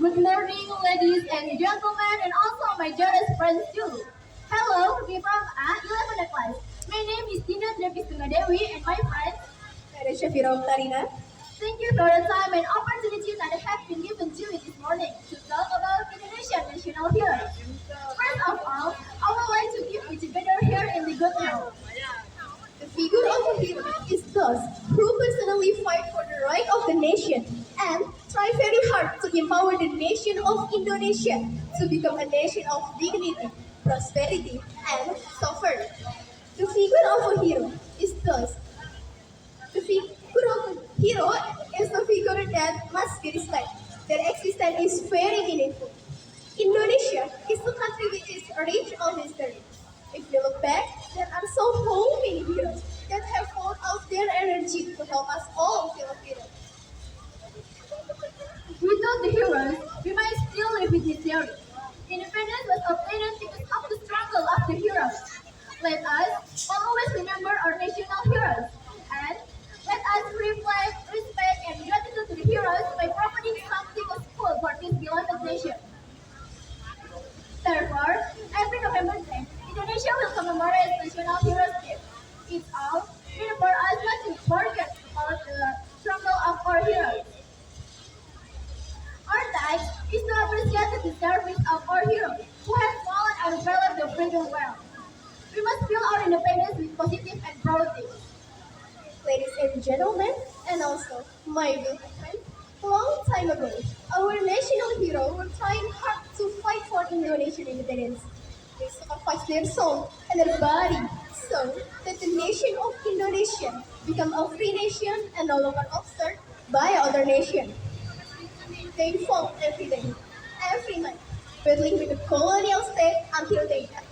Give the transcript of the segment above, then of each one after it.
Good morning, ladies and gentlemen, and also my dearest friends too. Hello, we from 11th class. My name is Tina Dewi, and my friends. Shafira Tarina. Thank you for the time and opportunity that have been given to me this morning to talk about Indonesian national heroes. First of all, I would like to keep it together here in the good note. The figure of a hero is those who personally fight for the right of the nation and try very hard to empower the nation of Indonesia to become a nation of dignity, prosperity, and sovereignty. The figure of a hero is thus the figure of a hero is the figure that must be respected. Their existence is very meaningful. Indonesia is a country which is rich on history. If we look back, there are so many heroes that have poured out their energy to help us all Filipinos. Without the heroes, we might still live in this theory. Independence was obtained because of the struggle of the heroes. Let us always remember our national heroes and let us reflect respect and gratitude to the heroes by providing something useful for this beloved nation. Therefore, every November 10th, Indonesia will commemorate National Heroes Day. It's all meant for us not to forget about the struggle of our heroes. Our task is to appreciate the service of our heroes who have fallen and developed the freedom well. We must feel our independence with positive and proud things. Ladies and gentlemen, and also my beautiful friend, a long time ago, our national hero were trying hard to fight for Indonesian independence. They sacrificed their soul and their body so that the nation of Indonesia become a free nation and no longer observed by other nations. They fought every day, every night, battling with the colonial state until they died.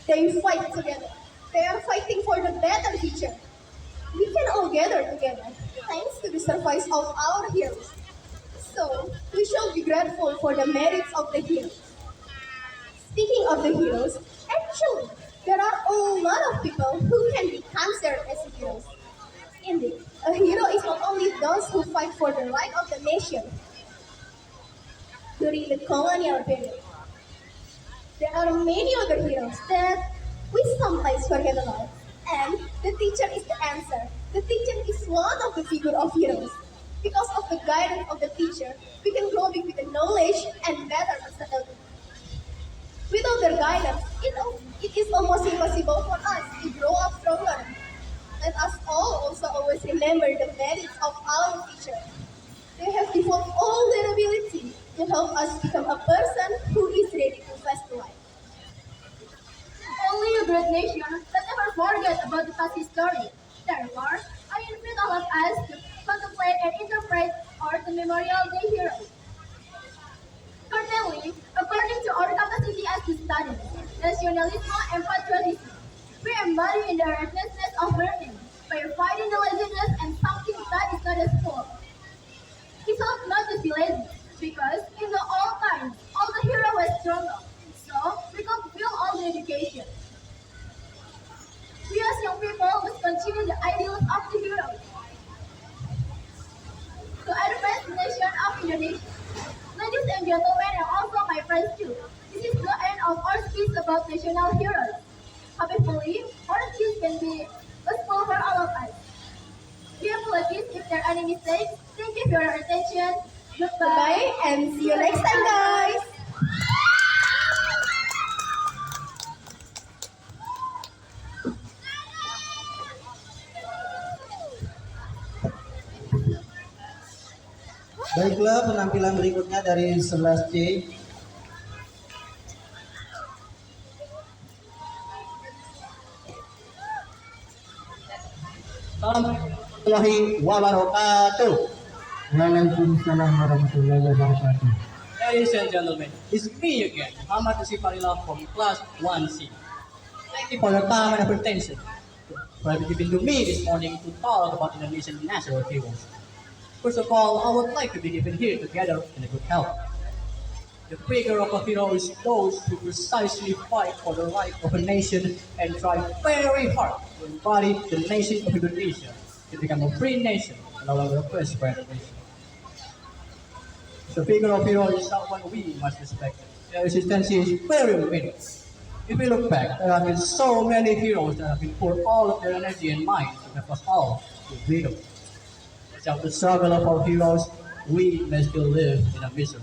They fight together. They are fighting for the better future. We can all gather together thanks to the sacrifice of our heroes. So, we shall be grateful for the merits of the heroes. Speaking of the heroes, actually, there are a lot of people who can be considered as heroes. Indeed, a hero is not only those who fight for the right of the nation during the colonial period. There are many other heroes that we sometimes forget about. And the teacher is the answer. The teacher is one of the figure of heroes. Because of the guidance of the teacher, we can grow big with the knowledge and better personality. Without their guidance, it is almost impossible for us to grow up stronger. Let us all also always remember the merits of our teacher. They have devoted all their ability to help us become a person who is ready to face life. Only a great nation that never forget about the past history. Therefore, I invite all of us to contemplate and interpret our the Memorial Day heroes. Currently, according to our capacity as to study, nationalism and patriotism, we embody in the restlessness of learning by fighting the laziness and something that is not a school. It's not to be lazy, because in the old times, all the heroes were stronger, so we could feel all the education. We as young people must continue the ideals of the heroes to advance the nation of Indonesia. Ladies and gentlemen, and also my friends too, this is the end of our speech about national heroes. Hopefully, our speech can be useful for all of us. We apologize if there are any mistakes. Thank you for your attention. Goodbye. Bye and see you next time, guys! Baiklah, penampilan berikutnya dari 11C. Assalamualaikum warahmatullahi wabarakatuh. Waalaikumsalam warahmatullahi wabarakatuh. Ladies and gentlemen, it's me again, Muhammad Sifarila from class 1C. Thank you for your time and attention. For giving to me this morning to talk about Indonesian national heroes. First of all, I would like to be given here together in a good health. The figure of a hero is those who precisely fight for the right of a nation and try very hard to embody the nation of Indonesia to become a free nation and no longer oppressed by the nation. The figure of hero is someone we must respect. Their existence is very limited. If we look back, there have been so many heroes that have been poured all of their energy and mind to help us all to freedom. Without the struggle of our heroes, we may still live in a misery.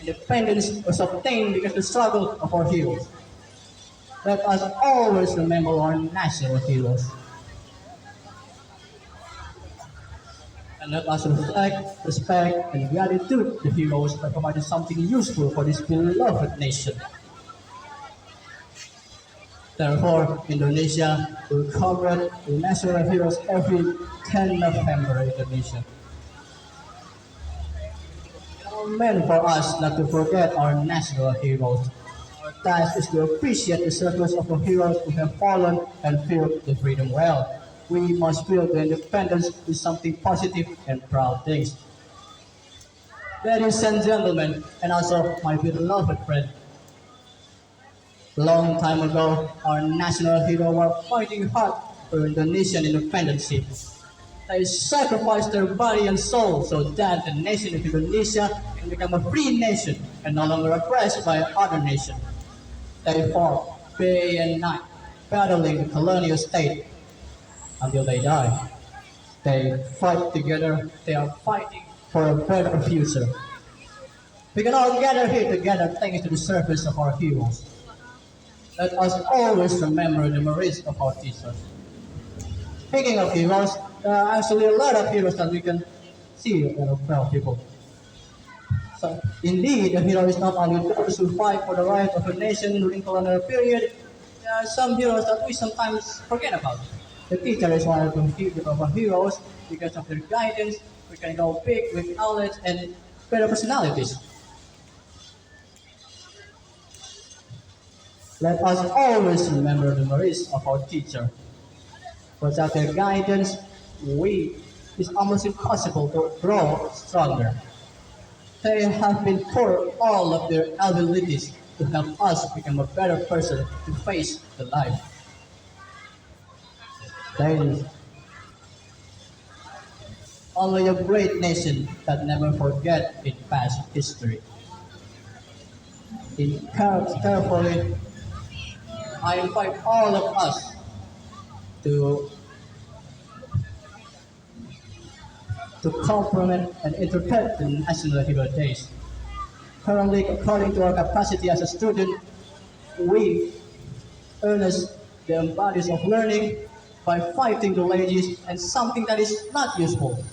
Independence was obtained because of the struggle of our heroes. Let us always remember our national heroes. And let us respect, and gratitude the heroes that provided something useful for this beloved nation. Therefore, Indonesia will commemorate the national heroes every 10 November in Indonesia. It is meant for us not to forget our national heroes. Our task is to appreciate the service of our heroes who have fallen and filled the freedom well. We must feel the independence is something positive and proud things. Ladies and gentlemen, and also my beloved friend, long time ago, our national heroes were fighting hard for Indonesian independence. They sacrificed their body and soul so that the nation of Indonesia can become a free nation and no longer oppressed by other nations. They fought day and night, battling the colonial state until they die. They fight together, they are fighting for a better future. We can all gather here together thanks to the service of our heroes. Let us always remember the merits of our teachers. Speaking of heroes, there are actually a lot of heroes that we can see in our people. So, indeed, a hero is not only those who fight for the right of a nation during colonial period. There are some heroes that we sometimes forget about. The teacher is one of our heroes because of their guidance. We can go big with knowledge and better personalities. Let us always remember the merits of our teacher. Without their guidance, it's almost impossible to grow stronger. They have been poured all of their abilities to help us become a better person to face the life. Ladies, only a great nation that never forget its past history. Therefore, I invite all of us to complement and interpret the National Hero Days. Currently, according to our capacity as a student, we earnest the embodies of learning by fighting the wages and something that is not useful.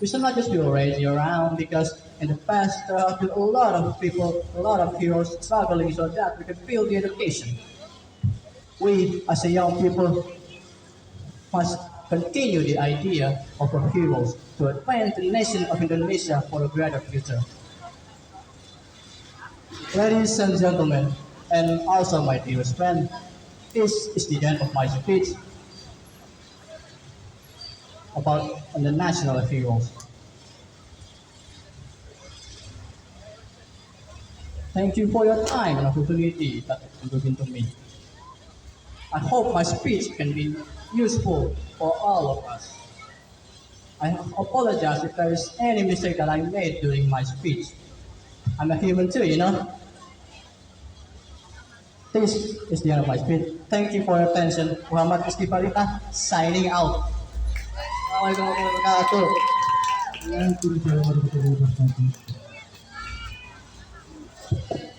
We should not just be raging around because in the past there have been a lot of people, a lot of heroes struggling so that we can feel the education. We, as a young people, must continue the idea of our heroes to advance the nation of Indonesia for a greater future. Ladies and gentlemen, and also my dearest friend, this is the end of my speech about the national heroes. Thank you for your time and opportunity that you given to me. I hope my speech can be useful for all of us. I apologize if there is any mistake that I made during my speech. I'm a human too, you know. This is the end of my speech. Thank you for your attention. Muhammad Rizky Farita, signing out. Assalamualaikum warahmatullahi wabarakatuh. Waalaikumsalam warahmatullahi wabarakatuh.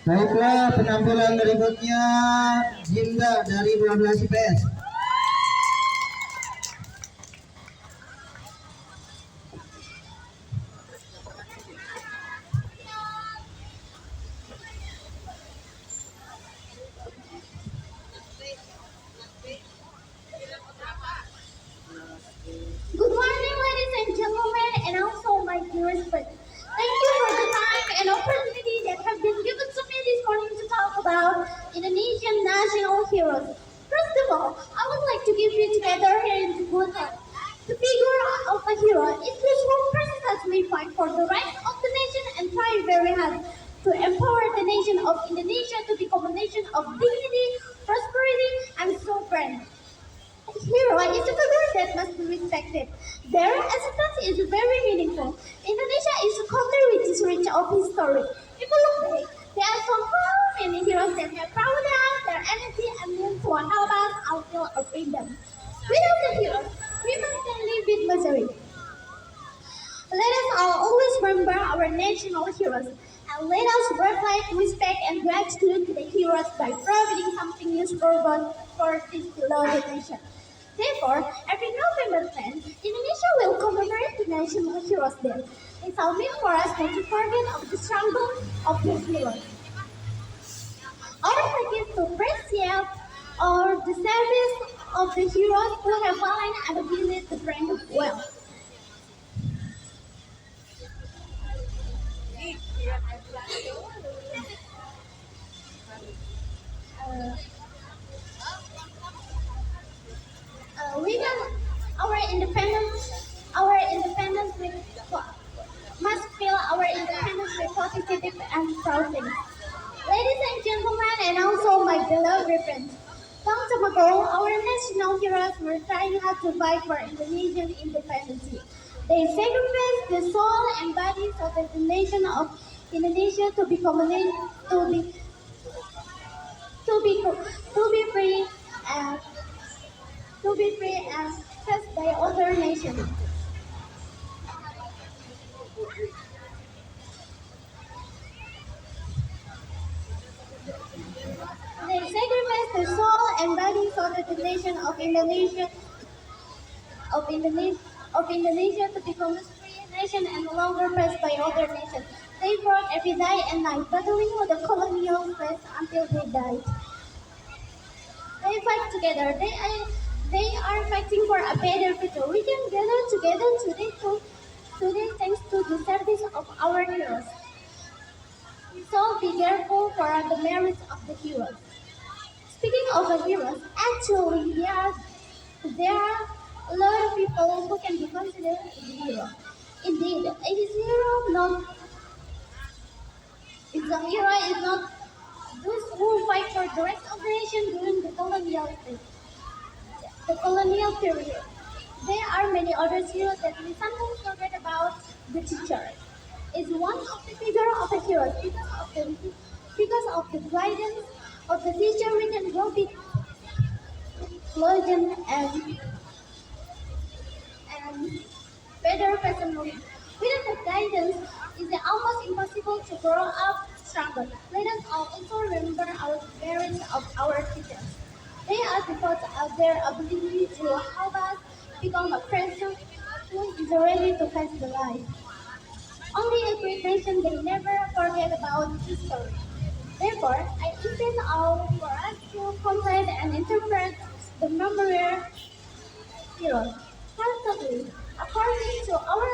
Baiklah, penampilan berikutnya Jinda dari 12 IPS. Good morning, ladies and gentlemen, and also my dearest friends. Thank you for the time and opportunity that have been given to me this morning to talk about Indonesian national heroes. First of all, I would like to give you together here in the good hand. The figure of a hero is those who persistently fight for the rights of the nation and try very hard to empower the nation of Indonesia to become a nation of dignity, prosperity, and sovereignty. Hero is a figure that must be respected. Their existence is very meaningful. Indonesia is a country which is history. If you look back, there are so many heroes that have proud us, their energy and means to help us outlaw our freedom. Without the heroes, we must live with misery. Let us all always remember our national heroes, and let us reflect respect and gratitude to the heroes by providing something useful for this beloved nation. Therefore, every November 10th, Indonesia will commemorate the National Heroes Day. It's our mean for us not to forget of the struggle of the heroes. Our task is to appreciate or the service of the heroes who have fallen and built the brand of wealth. We can our independence must feel our independence with positive and proud things. Ladies and gentlemen, and also my beloved friends, long time ago, our national heroes were trying hard to fight for Indonesian independence. They sacrificed their soul and body so that the nation of Indonesia to become to be free and oppressed by other nations. They sacrificed their soul and body so that the nation of Indonesia to become a free nation and no longer oppressed by other nations. They fought every day and night, battling with the colonial threats until they died. They fight together. They are fighting for a better future. We can gather together today thanks to the service of our heroes. So be careful for the merits of the heroes. Speaking of the heroes, actually there are a lot of people who can be considered a hero. Indeed, a hero is not those who fight for the rest of the nation during the colonial period. There are many other heroes that we sometimes forget about. The teacher is one of the figure of the heroes because of the guidance of the teacher we can grow big legend and better personally. Without the guidance, it is almost impossible to grow up stronger. Let us also remember our parents of our teachers. They are because of their ability to help us become a person who is ready to face the life. Only a great nation they never forget about history. Therefore, I invite all for us to complete and interpret the memorial heroes constantly according to our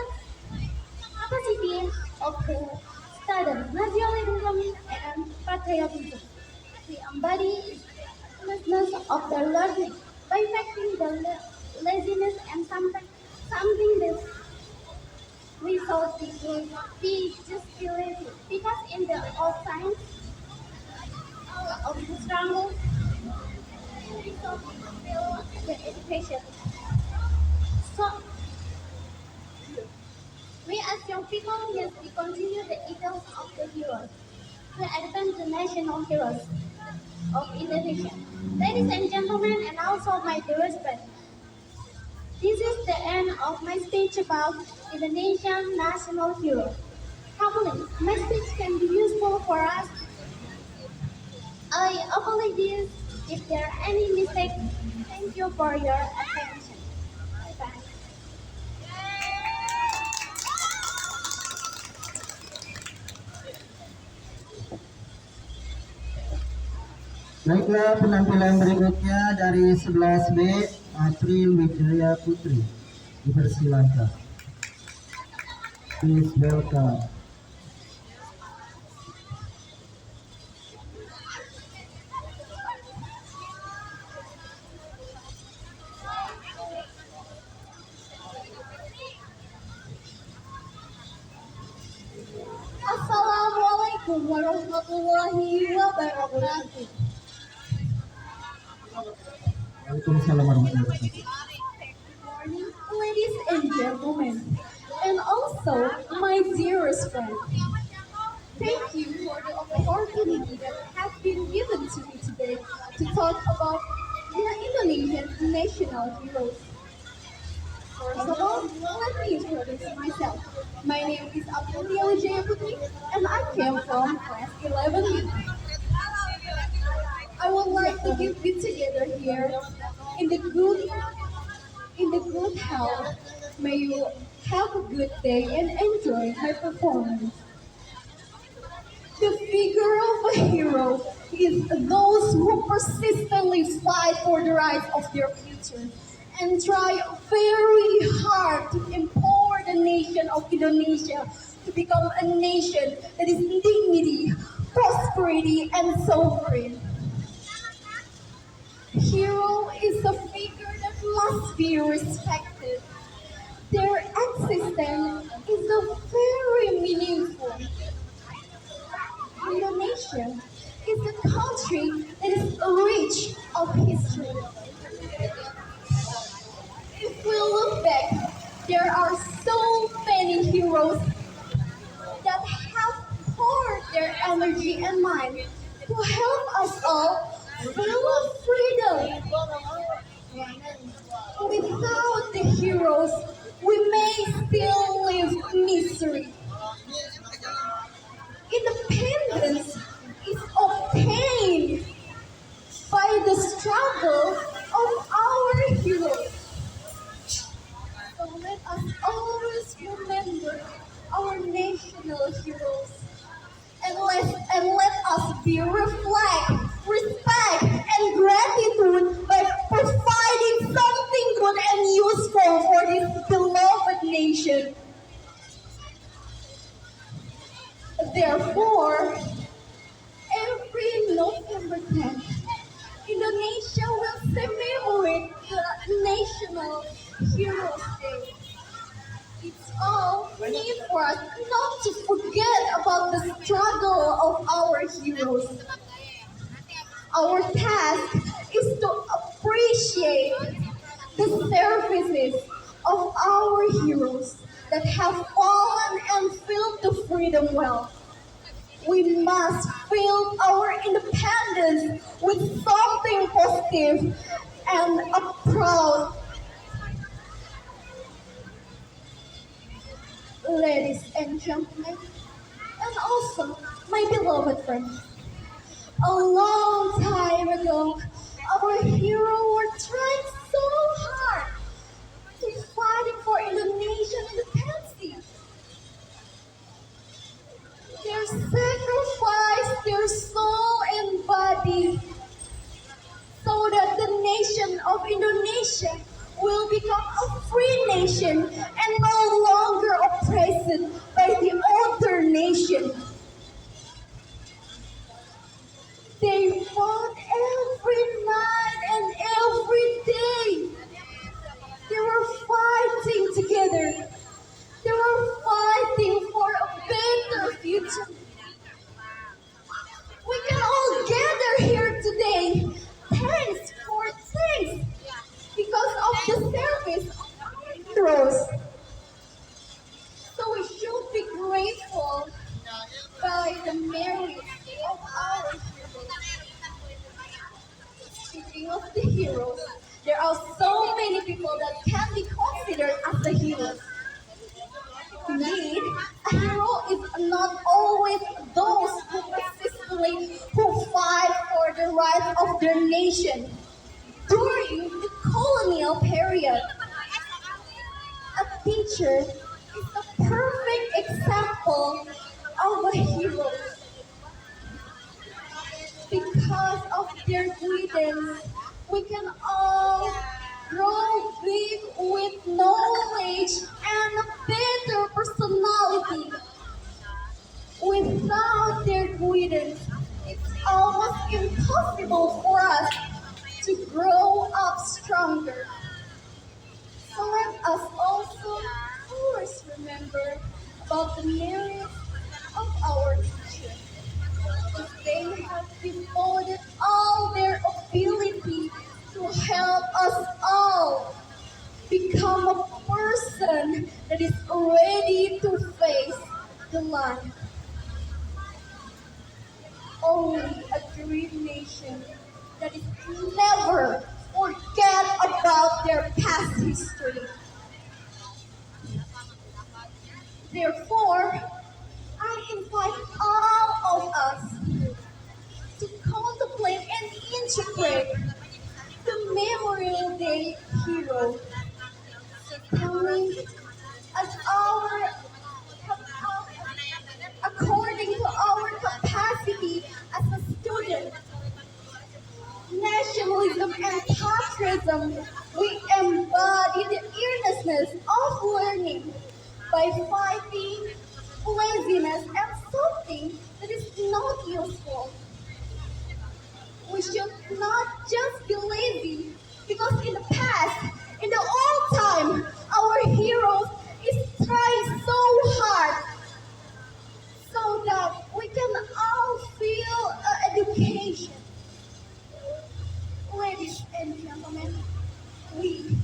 capacity of the student, nationalism and patriotism. We embody the seriousness of the learning by fighting the laziness and something that we thought it would be just be lazy. Because in the old times of the struggle, we thought we could feel the education. So we as young people, yes, we continue the ideals of the heroes to advance the national heroes of Indonesia. Ladies and gentlemen, and also my dearest friends, this is the end of my speech about Indonesian national hero. Hopefully, my speech can be useful for us. I apologize if there are any mistakes. Thank you for your attention. Bye-bye. Baiklah, penampilan berikutnya dari 11B, April Wijaya Putri. Dipersilakan. Please welcome. Assalamualaikum warahmatullahi wabarakatuh. Waalaikumsalam warahmatullahi wabarakatuh. Morning, ladies and gentlemen, and also my dearest friend. national heroes. First of all, let me introduce myself. My name is Aprilia Wijaya Putri, and I came from class 11B. I would like to give you together here in the good health. May you have a good day and enjoy my performance. The figure of a hero is those who persistently fight for the rights of their future and try very hard to empower the nation of Indonesia to become a nation that is dignity, prosperity, and sovereign. Hero is a figure that must be respected. Their existence is a very meaningful. Indonesia is a country that is rich of history. If we look back, there are so many heroes that have poured their energy and mind to help us all feel freedom. Without the heroes, we may still live misery. Independence is obtained by the struggle of our heroes. So let us always remember our national heroes. And let us be respect, and gratitude by providing something good and useful for this beloved nation. Therefore, every November 10th, Indonesia will celebrate the National Heroes Day. It's all we need for us not to forget about the struggle of our heroes. Our task is to appreciate the services of our heroes that have fallen and filled the freedom well. We must fill our independence with something positive and a proud. Ladies and gentlemen, and also my beloved friends, a long time ago, our heroes were trying so hard to fighting for Indonesian independence. They sacrificed their soul and body so that the nation of Indonesia will become a free nation and no longer oppressed by the other nation. They fought every night and every day. They were fighting together. They were fighting for a better future. We can all gather here today. Thanks because of the service of our heroes. So we should be grateful by the merits of our heroes. Speaking of the heroes, there are so many people that can be considered as the heroes. Indeed, a hero is not always those who persistently who fight for the rights of their nation. During the colonial period, a teacher is a perfect example of a hero. Because of their guidance, we can all grow big with knowledge and a better personality. Without their guidance, it's almost impossible for us to grow up stronger. So let us also always remember about the merits of our teachers. They have devoted all their ability to help us all become a person that is ready to face the life. Only a dream nation that is never forget about their past history. Therefore, I invite all of us to contemplate and interpret the Memorial Day hero, telling as according to our capacity as a student, nationalism and patriotism, we embody the earnestness of learning by fighting laziness and something that is not useful. We should not just be lazy because in the past, in the old time, our heroes is trying so hard so that we can all feel education. Ladies and gentlemen, we,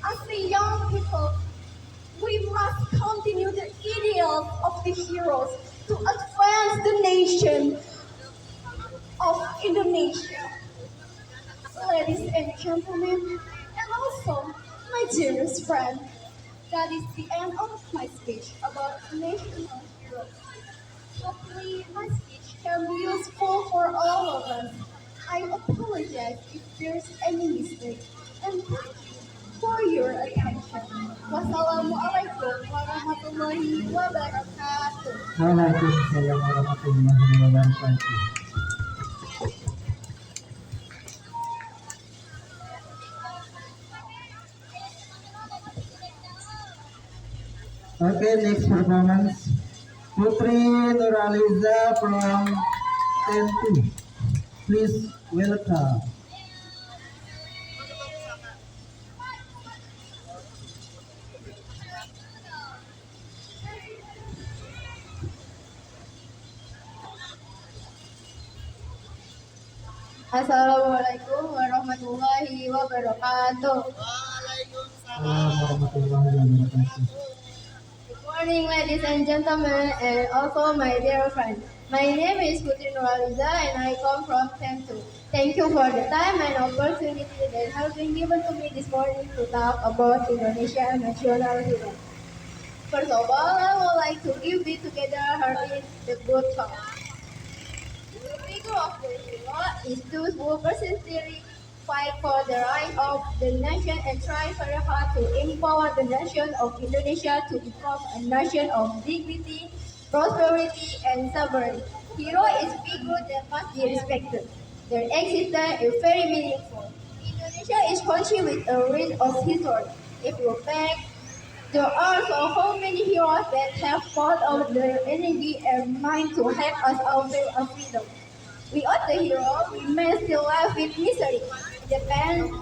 as the young people, we must continue the ideals of the heroes to advance the nation of Indonesia. Ladies and gentlemen, and also my dearest friend, that is the end of my speech about national heroes. Hopefully my speech can be useful for all of us. I apologize if there's any mistake, and thank you for your attention. Wassalamualaikum warahmatullahi wabarakatuh. Waalaikumsalam warahmatullahi wabarakatuh. Okay, next performance. Putri Nuraliza from 10 Please welcome. Assalamualaikum warahmatullahi wabarakatuh. Assalamualaikum warahmatullahi wabarakatuh. Good morning, ladies and gentlemen, and also my dear friend. My name is Putri Nuraliza, and I come from Temtu. Thank you for the time and opportunity that has been given to me this morning to talk about Indonesia national hero. First of all, I would like to give it together her in the good talk. The figure of the hero is those who persistently fight for the right of the nation and try very hard to empower the nation of Indonesia to become a nation of dignity, prosperity, and sovereignty. Hero is figure that must be respected. Their existence is very meaningful. Indonesia is country with a rich of history. If you back, there are so many heroes that have fought of their energy and mind to help us obtain a freedom. Without the hero, we may still live with misery.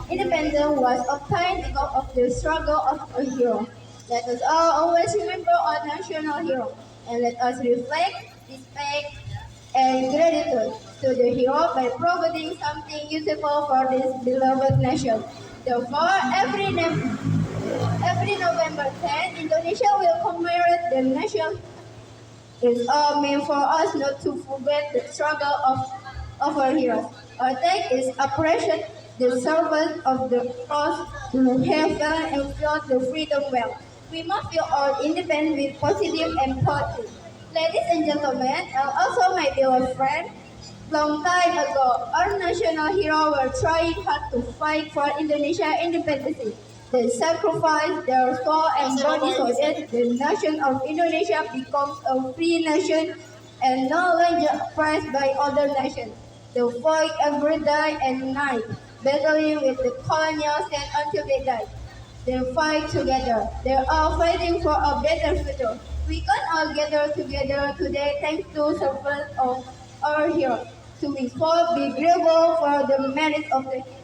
Independence was obtained because of the struggle of a hero. Let us all always remember our national hero, and let us reflect, respect, and gratitude to the hero by providing something useful for this beloved nation. Therefore, every November 10, Indonesia will commemorate the nation. It's all meant for us not to forget the struggle of our heroes. Our take is appreciate the servants of the cross who have fallen and fought the freedom well. We must feel our independence with positive and positive. Ladies and gentlemen, and also my dear friend, long time ago, our national heroes were trying hard to fight for Indonesia independence. They sacrificed their soul and body so that the nation of Indonesia becomes a free nation and no longer oppressed by other nations. They fight every day and night, battling with the colonial state until they die. They fight together. They are fighting for a better future. We can all gather together today thanks to servants of our heroes. To be grateful for the merit of the heroes.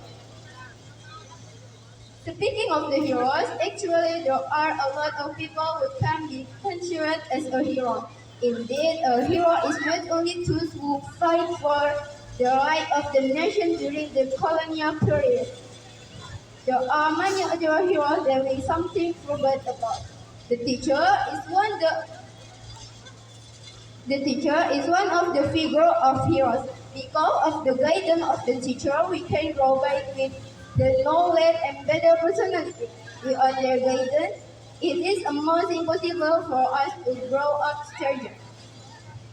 Speaking of the heroes, actually there are a lot of people who can be considered as a hero. Indeed, a hero is not only those who fight for the right of the nation during the colonial period. There are many other heroes that we something forgot about. The teacher is one of the figure of heroes. Because of the guidance of the teacher, we can grow by with the knowledge and better personality. Without their guidance, it is almost impossible for us to grow up sturdy.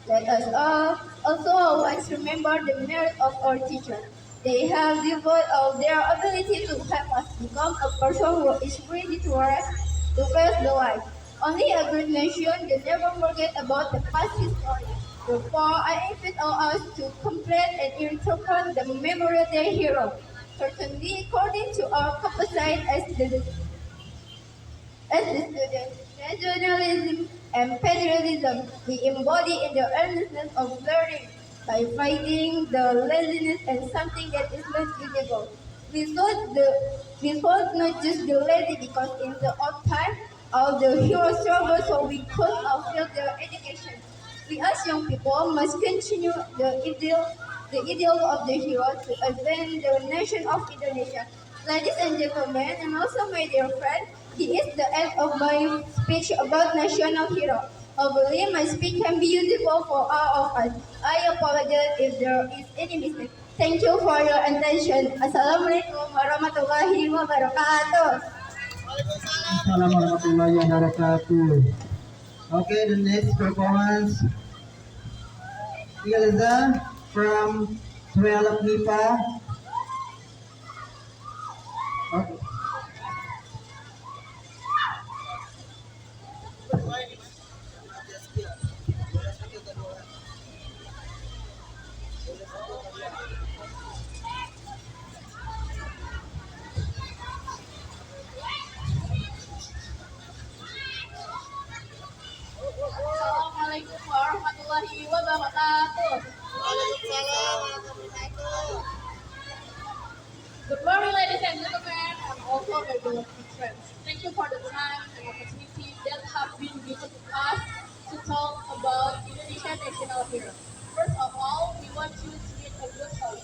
Let us all also always remember the merit of our teachers. They have devoted of their ability to help us become a person who is ready to rise to face the life. Only a great nation can never forget about the past history. Therefore, I invite all us to complete and interpret the memory of their hero, certainly according to our capacity as the students, nationalism and patriotism we embody in the earnestness of learning by fighting the laziness and something that is not usable. We should not just the lazy because in the old time all the heroes struggled so we could fulfill their education. We as young people must continue the ideal of the hero to advance the nation of Indonesia. Ladies and gentlemen, and also my dear friend, this is the end of my speech about national hero. Hopefully, my speech can be useful for all of us. I apologize if there is any mistake. Thank you for your attention. Assalamualaikum warahmatullahi wabarakatuh. Assalamualaikum warahmatullahi wabarakatuh. Okay, the next performance, Eliza from 12 MIPA. Okay. Assalamualaikum warahmatullahi wabarakatuh. Good morning, ladies and gentlemen, and also my beloved friends. Thank you for the time and opportunity that have been given to us to talk about Indonesian national hero. First of all, we want you to read a good story.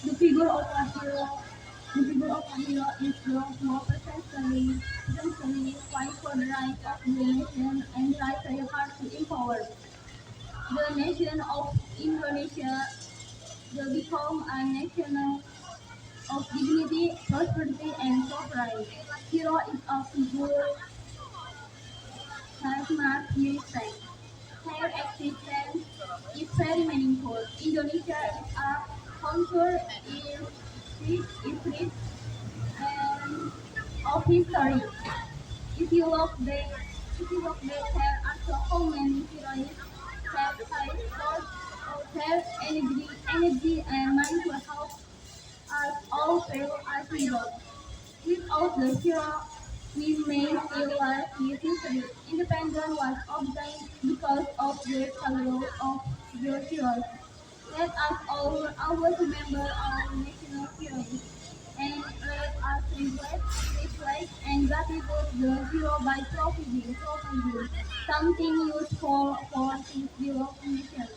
The figure of a hero, is the who potentially fight for the rights of the nation and try very hard to empower the nation of Indonesia will become a nation of dignity, prosperity, and sovereignty. Hero is a figure has much respect. Their existence is very meaningful. Indonesia is a culture is rich and of history. If you look back, there are so many heroes have fought of their energy and mind to help us all fail as heroes. Without the hero, we may feel like this history. Independence was obtained because of the struggle of the heroes. Let us all always remember our national heroes and let us reflect and gratitude the hero by providing something useful for his beloved nation.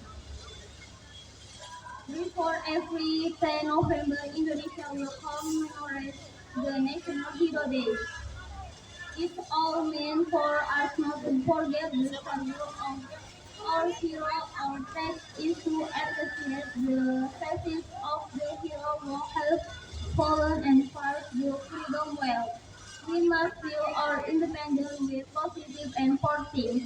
Before every 10 November, Indonesia will commemorate the National Hero Day. It all means for us not to forget the struggle of our hero. Our task is to appreciate the faces of the hero who have fallen and fight the freedom well. We must feel our independence with positive and positive.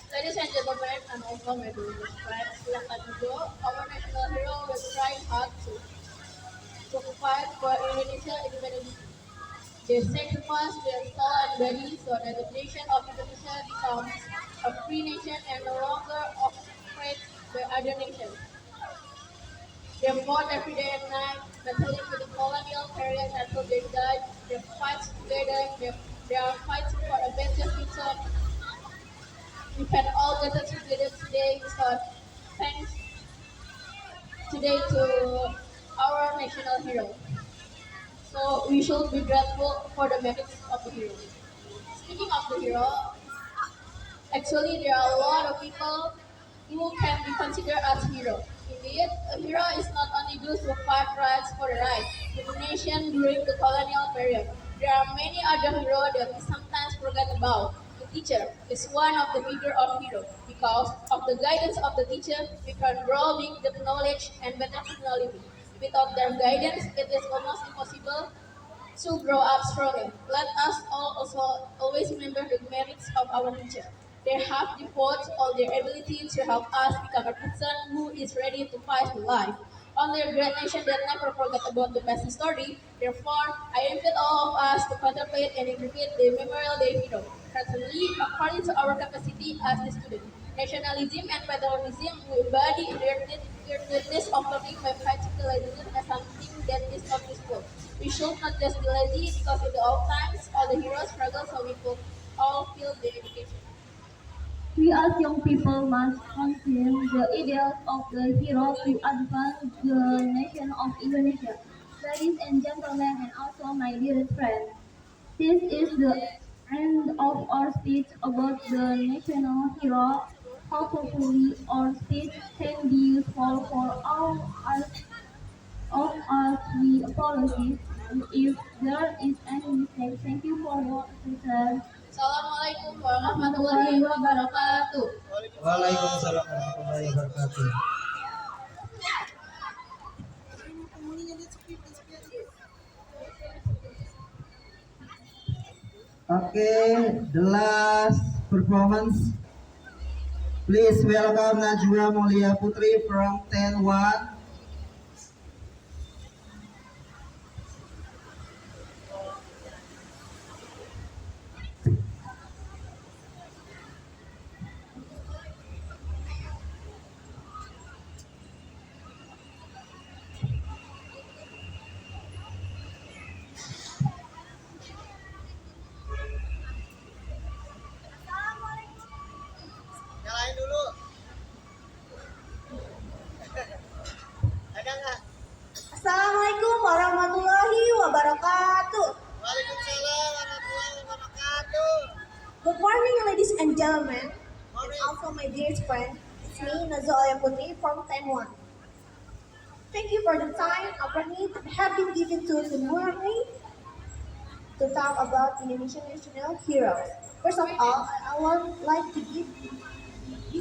Ladies and gentlemen, and also my beloved friends, silakan juga our national hero will try hard to fight for Indonesia independence. They sacrifice their soul and body so that the nation of Indonesia becomes a free nation and no longer oppressed by other nations. They fought every day and night, battling with the colonial period until they died. They fight together, they are fighting for a better future. We can all gather together today, so thanks today to our national hero. So we should be grateful for the merits of the hero. Speaking of the hero, actually there are a lot of people who can be considered as heroes. Indeed, a hero is not only those who fight rights for the right to the nation during the colonial period. There are many other heroes that we sometimes forget about. The teacher is one of the figure of hero. Because of the guidance of the teacher, we can grow big the knowledge and better personality. Without their guidance, it is almost impossible to grow up stronger. Let us all also always remember the merits of our teacher. They have devoted all their ability to help us become a person who is ready to fight for life. Only a great nation that never forget about the past history. Therefore, I invite all of us to contemplate and interpret the Memorial Day hero, certainly according to our capacity as the student. Nationalism and patriotism will embody the earnestness of learning by fighting the laziness as something that is not useful. We should not just be lazy because in the old times all the heroes struggled so we could all feel their education. We as young people must consume the ideals of the hero to advance the nation of Indonesia. Ladies and gentlemen, and also my dearest friends, this is the end of our speech about the national hero. Hopefully, our speech can be useful for all of us. We apologize if there is any mistake. Thank you for your attention. Assalamualaikum warahmatullahi wabarakatuh. Waalaikumsalam warahmatullahi wabarakatuh. Okay, the last performance. Please welcome Najwa Mulia Putri from 10-1. Nyalain dulu. Ada nggak? Assalamualaikum warahmatullahi wabarakatuh. Waalaikumsalam warahmatullahi wabarakatuh. Good morning, ladies and gentlemen, and also my dearest friend. It's me, Nazoya Putri from 10-1. Thank you for the time opportunity that have been given to me to talk about Indonesian national heroes. First of all, I would like to give you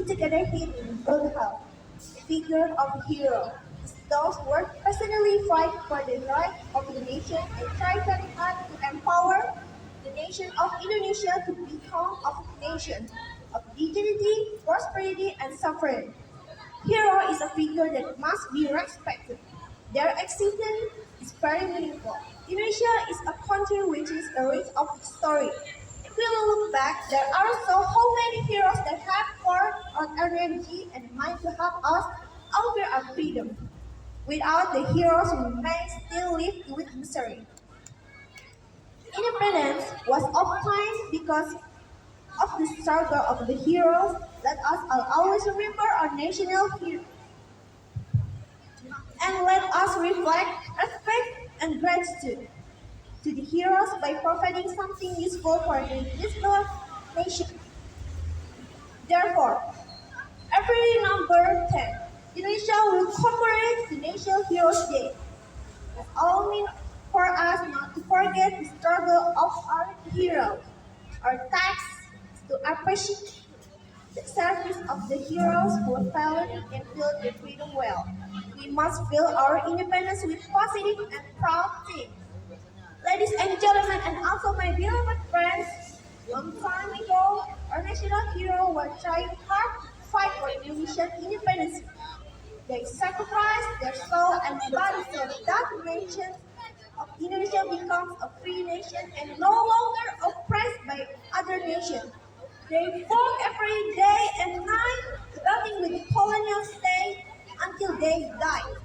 together here in good health. The figure of a hero is those who personally fight for the right of the nation and try very hard to empower the nation of Indonesia to become a nation of dignity, prosperity, and suffering. Hero is a figure that must be respected. Their existence is very meaningful. Indonesia is a country which is rich of story. If we look back, there are so many heroes that have poured on energy and mind to help us over our freedom. Without the heroes, we may still live with misery. Independence was obtained because of the struggle of the heroes. Let us always remember our national hero. And let us reflect respect and gratitude to the heroes by providing something useful for the useful nation. Therefore, every number 10, Indonesia will commemorate the National Heroes Day. It's all mean for us not to forget the struggle of our heroes. Our task is to appreciate the service of the heroes who fought and built the freedom well. We must fill our independence with positive and proud things. Ladies and gentlemen, and also my beloved friends, long time ago, our national hero was trying hard to fight for Indonesian independence. They sacrificed their soul and body so that the nation of Indonesia becomes a free nation and no longer oppressed by other nations. They fought every day and night, battling with the colonial state until they died.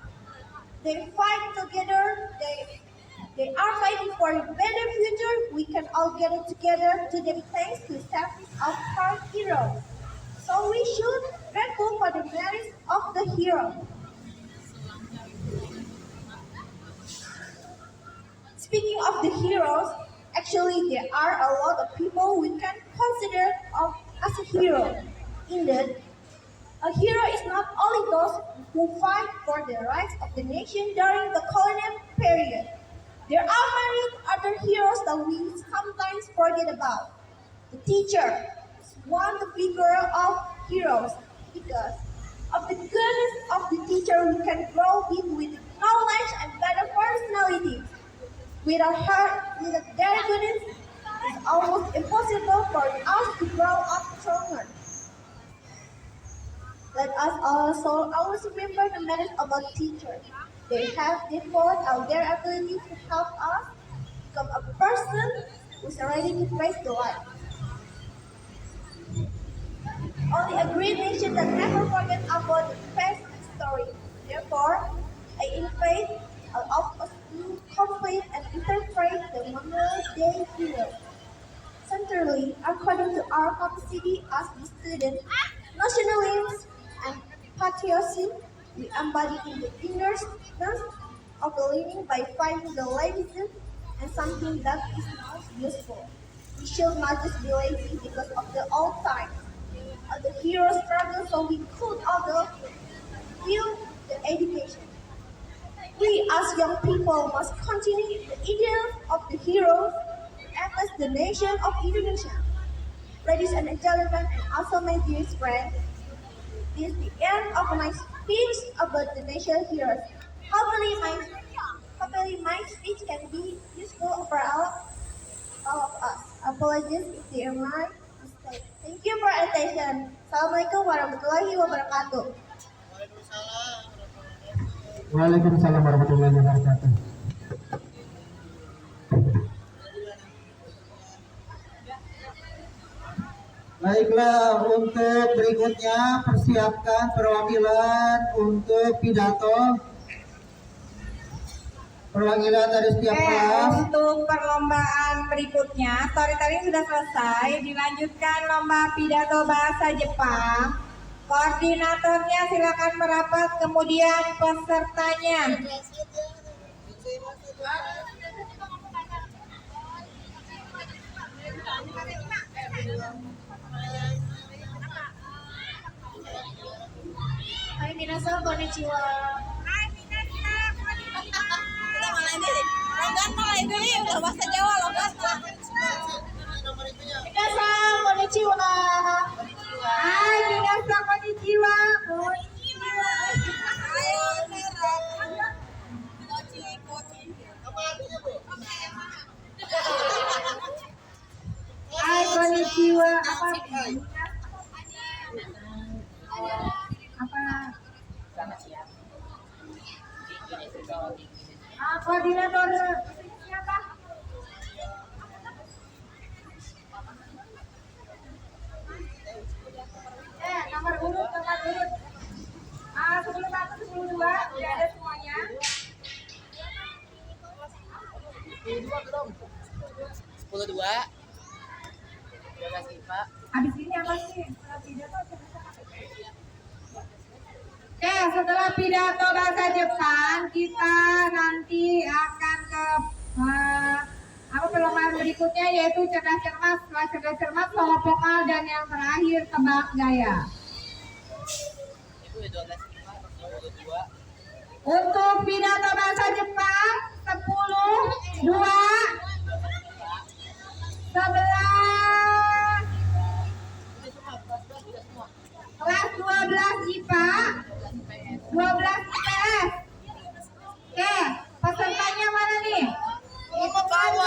They fight together. They are fighting for a better future. We can all get it together to give thanks to the service of our heroes. So we should grateful for the merits of the hero. Speaking of the heroes, actually there are a lot of people we can consider as a hero. Indeed, a hero is not only those who fight for the rights of the nation during the colonial period. There are many other heroes that we sometimes forget about. The teacher is one figure of heroes because of the goodness of the teacher we can grow with knowledge and better personality. Without their guidance, it's almost impossible for us to grow up stronger. Let us also always remember the merits of our teachers. They have devoted out their ability to help us become a person who's ready to face the life. Only a great nation that never forget about the past story. Therefore, I invite all of us to complete and interpret the Memorial Day hero. Centrally, according to our capacity as the student, nationalism and patriotism we embody in the inner sense of the living by finding the lazy and something that is not useful. We should not just be lazy because of the old times. The hero struggle so we could all feel the education. We as young people must continue the ideal of the heroes as the nation of Indonesia. Ladies and gentlemen, and also my dearest friends, this is the end of my speech about the national heroes. Hopefully my speech can be useful for all of us. Apologies if there are my mistakes. Thank you for attention. Assalamualaikum warahmatullahi wabarakatuh. Waalaikumsalam warahmatullahi wabarakatuh. Waalaikumsalam warahmatullahi wabarakatuh. Baiklah, untuk berikutnya persiapkan perwakilan untuk pidato. Perwakilan dari setiap kelas. Untuk perlombaan berikutnya, storytelling sudah selesai. Dilanjutkan lomba pidato bahasa Jepang. Koordinatornya silakan merapat, kemudian pesertanya. Hai minasan, konnichiwa. Bahasa Jawa Minasan, konnichiwa. Hai, minasan konnichiwa. Hai, konnichiwa. Koordinator siapa? Nomor urut. 10 1, 10 2, udah ada semuanya. 10-2. 12 IPA. Habis ini apa sih? Setelah pidato bahasa Jepang, kita nanti akan ke perlombaan berikutnya, yaitu cerdas cermat. Setelah cerdas cermat, solo vokal, dan yang terakhir tebak gaya. Untuk pidato bahasa Jepang 10, 2, 11, kelas 12 IPA, 12 IPS. Oke, pesertanya mana nih? Itu kan 5,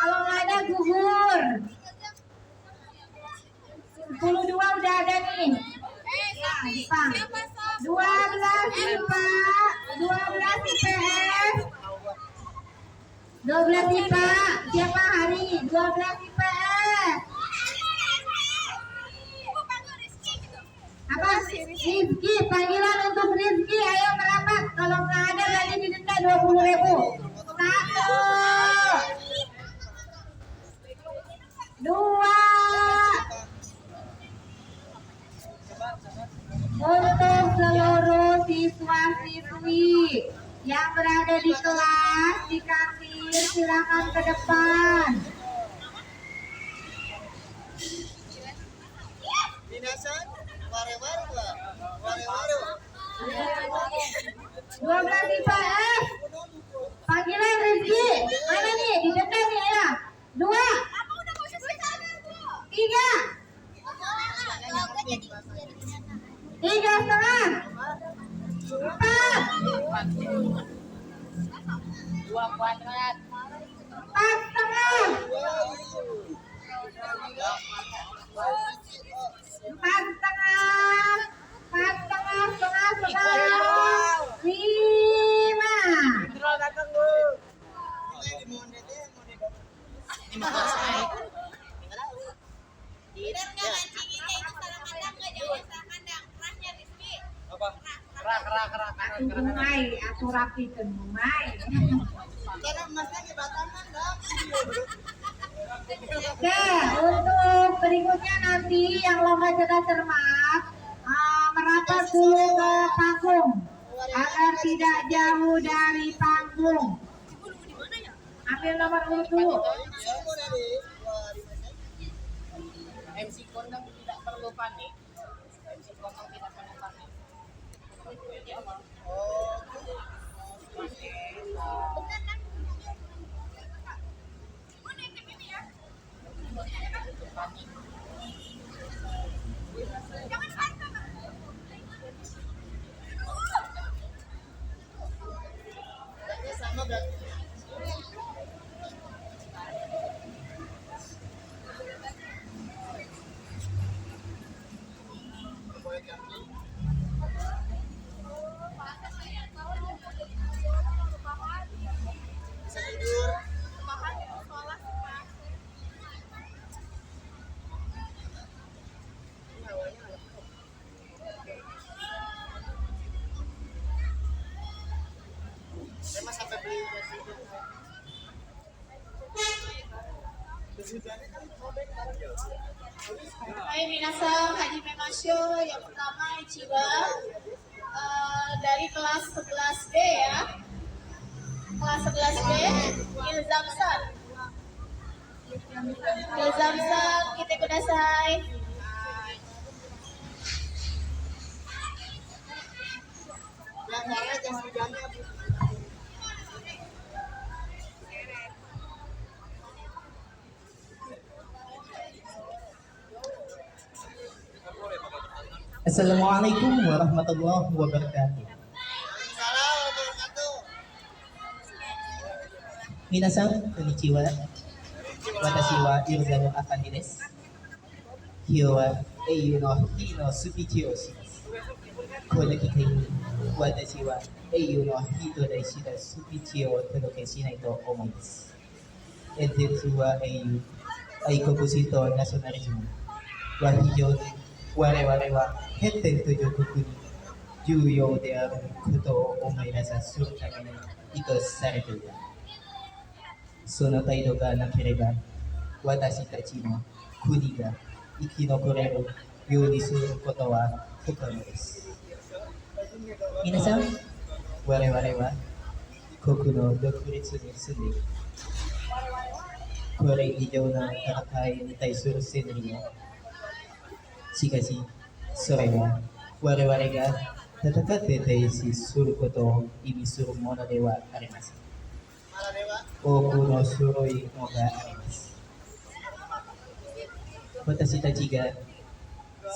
kalau nggak ada gugur. 10-2 udah ada nih. Nah, Jepang. 12 IPA, 12 IPS, 12 IPA. Siapa hari? 12 IPS. Apa? Rizky, panggilan untuk Rizky, ayo merapat. Kalau nggak ada berarti didenda 20.000. 1, 2. Untuk seluruh siswa-siswi yang berada di kelas, di kantin, silakan ke depan. Minasan, ware-ware lah. Ware-ware. 12 IPS. Panggilan Rizky. Mana nih? Di depan nih ya. 2, 3, 3,5, 4, 2 kuadrat. Pas tengah. Pas tengah. Pas tengah, setengah. 5. Umay, aku rapikan umay. Karena emasnya di Batangan dong. Oke, untuk berikutnya nanti yang lomba cerdas cermat merapat dulu ke panggung agar tidak jauh dari panggung. Ambil nomor urut dulu. MC Kondang tidak perlu panik. MC Kondang tidak perlu panik. Sama berarti. Bisa tidur. Saya mah sampai beli baju. Hai minasan, hajime masyo. Yang pertama Ichiba dari kelas 11B ya. Kelas 11B Ilzamsan. Ilzamsan kita kudasai. Yang karena jangan hujannya. Assalamualaikum warahmatullahi wabarakatuh. Salam wabarakatuh. Minasan, konnichiwa. Watashi wa Irzamu Afandi desu. Hyo wa eiyu no hi no supichi o shimasu. Kono kikai ni watashi wa eiyu no hi to daishita supichi o todoke shinai to omaimasu. Entetsu wa eiyu, aikoku to nationalism wa hijou ni 我々は変天という国に重要であることを思い出さするために意図されている。その態度がなければ私たちの国が生き残れるようにすることは不可能です。皆さん、我々は国の独立に住んでいる。これ以上の戦いに対する戦利をしかし、それは我々が戦って停止することを意味するものではありません。多くの種類のがあります。私たちが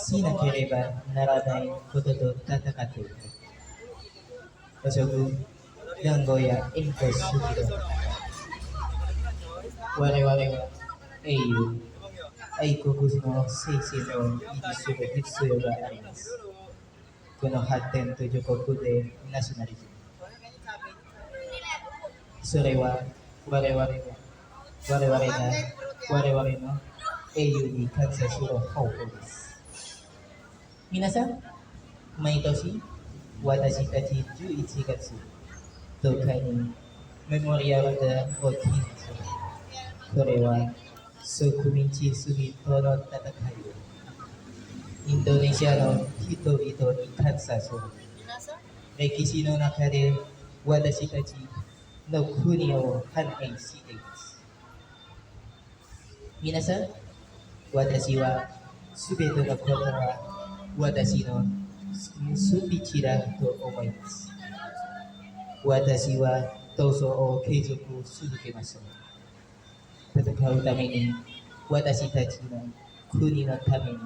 しなければならないことと戦っている。汚職、談合や援護主義と我々は英雄、愛国の精神を維持する必要があります。この発展途上国でナショナリズム。それは我々が我々の英雄に感謝する方法です。皆さん、毎年私たち11月10日にメモリアルデーを記念する。これは植民地主義との戦いをインドネシアの人々に感謝する。歴史の中で私たちの国を反映しています。皆さん、私はすべてのことは私のスピーチだと思います。私は闘争を継続続けましょう。戦うために私たちの国のために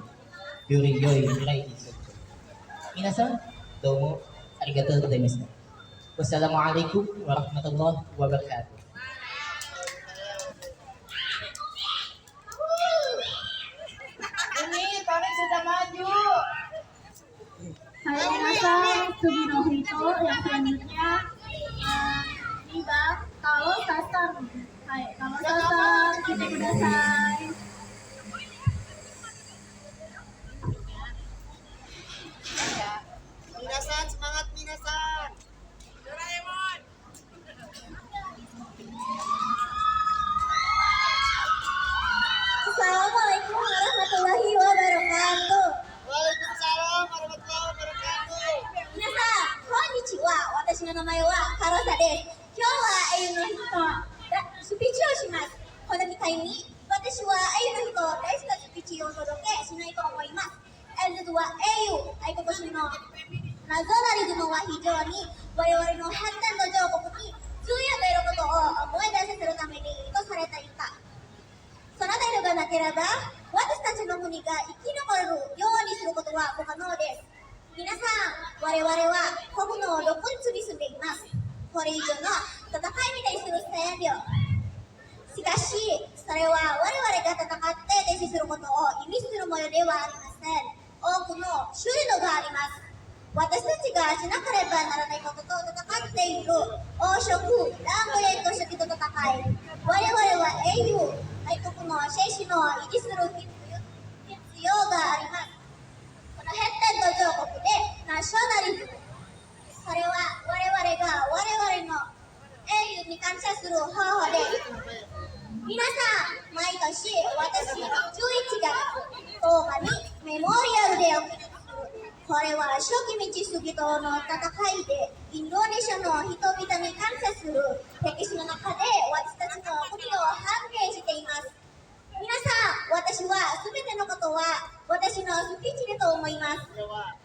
より良い未来にする。皆さん、どうもありがとうございました。Wassalamualaikum warahmatullahi wabarakatuh. Sugino Hito yang selanjutnya ini Bang Kalau Sasar. Hai, Kalau Sasar kita kudasai. Minasan, semangat minasan. Assalamualaikum warahmatullahi wabarakatuh. Waalaikumsalam warahmatullahi wabarakatuh. 皆さん、こんにちは。私の名前はカロサです。今日は英雄の日とスピーチをします。この機会に私は英雄の日と大好きなスピーチをお届けしないと思います。実は英雄、愛国心のナゾナリズムは非常に我々の発展途上国に重要であることを思い出させるために意図されていた。その態度がなければ、私たちの国が生き残れるようにすることは不可能です。皆さん、我々は国の6つに住んでいます。これ以上の戦いに対する戦力。しかし、それは我々が戦って停止することを意味するものではありません。多くの種類があります。私たちがしなければならないことと戦っている王色、ラングレート主義と戦い、我々は英雄、愛国の精神を維持する必要があります。この発展途上国でナショナリズム、それは我々が我々の英雄に感謝する方法です。皆さん、毎年私11月10日にメモリアルデーを記念する。これは初期民主主義との戦いでインドネシアの人々に感謝する歴史の中で私たちの国を反映しています。皆さん、私は全てのことは私のスピーチだと思います。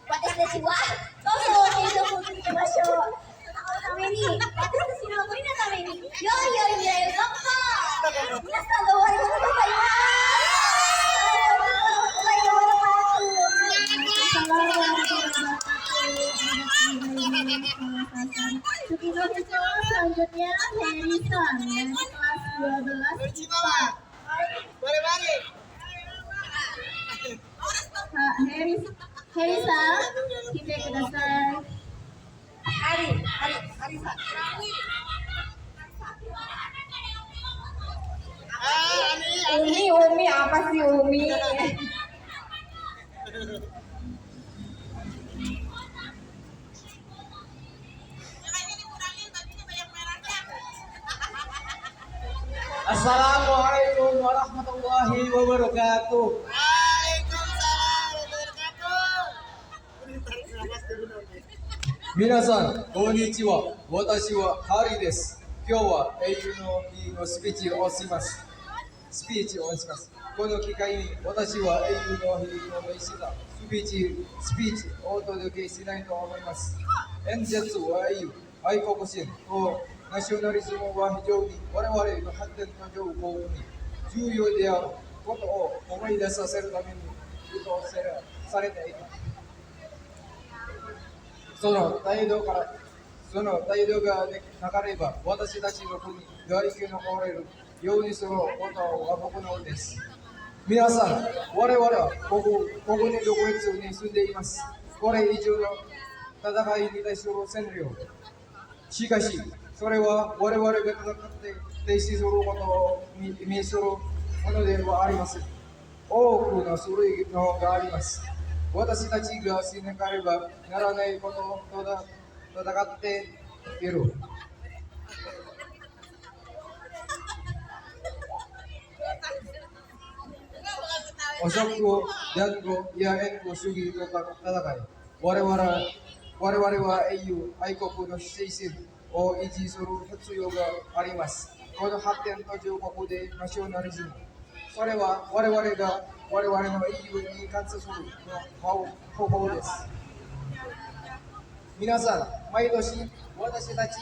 私たちはどうぞ継続を続けましょう。そのために、私たちの国のために、良い未来をどうぞ。皆さんどうもありがとうございます。Sugino Hito selanjutnya Herisan dari kelas 12 IPA. Herisa, kita kudasai. Umi apa sih Umi? Assalamualaikum warahmatullahi wabarakatuh. Minasan, konnichiwa. Watashi wa Hari desu. Kyou wa eiyu no hi no speechをします。この機会に私は英雄の日の名詞だスピーチをお届けしないと思います。演説は英雄、愛国心とナショナリズムは非常に我々の発展途上国に重要であることを思い出させるために意図されていた。その態度がなければ私たちの国が生き残れるようにすることは僕のです。皆さん、我々はここに独立に住んでいます。これ以上の戦いに対する戦力。しかし、それは我々が戦って停止することを意味するものではありません。多くの種類のがあります。私たちがしなければならないことと戦っている。汚職、談合や援護主義と戦い、我々は英雄、愛国の精神を維持する必要があります。この発展途上国でナショナリズム、それは我々の英雄に感謝する方法です。皆さん、毎年私たち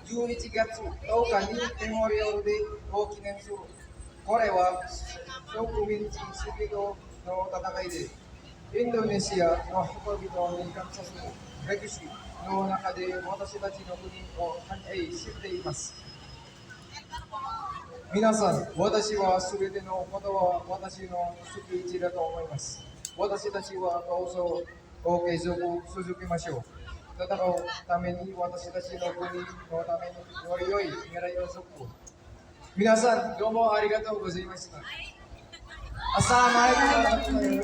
11月10日にメモリアルデーを記念する。これは植民地主義との戦いでインドネシアの人々に感謝する歴史の中で私たちの国を反映しています。皆さん、私は全てのことは私のスピーチだと思います。私たちはどうぞご継続続けましょう。戦うために私たちの国のためにより良い未来を作る。皆さん、どうもありがとうございました。Assalamualaikum.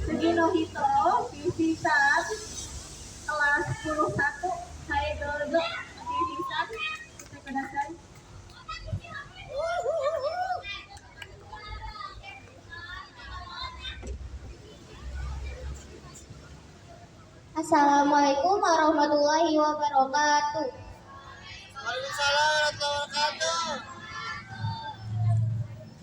Sugino Hito, Vivisan, kelas 11, saya Dodo, Vivisan, kita kenakan. Assalamualaikum warahmatullahi wabarakatuh. Waalaikumsalam warahmatullahi wabarakatuh.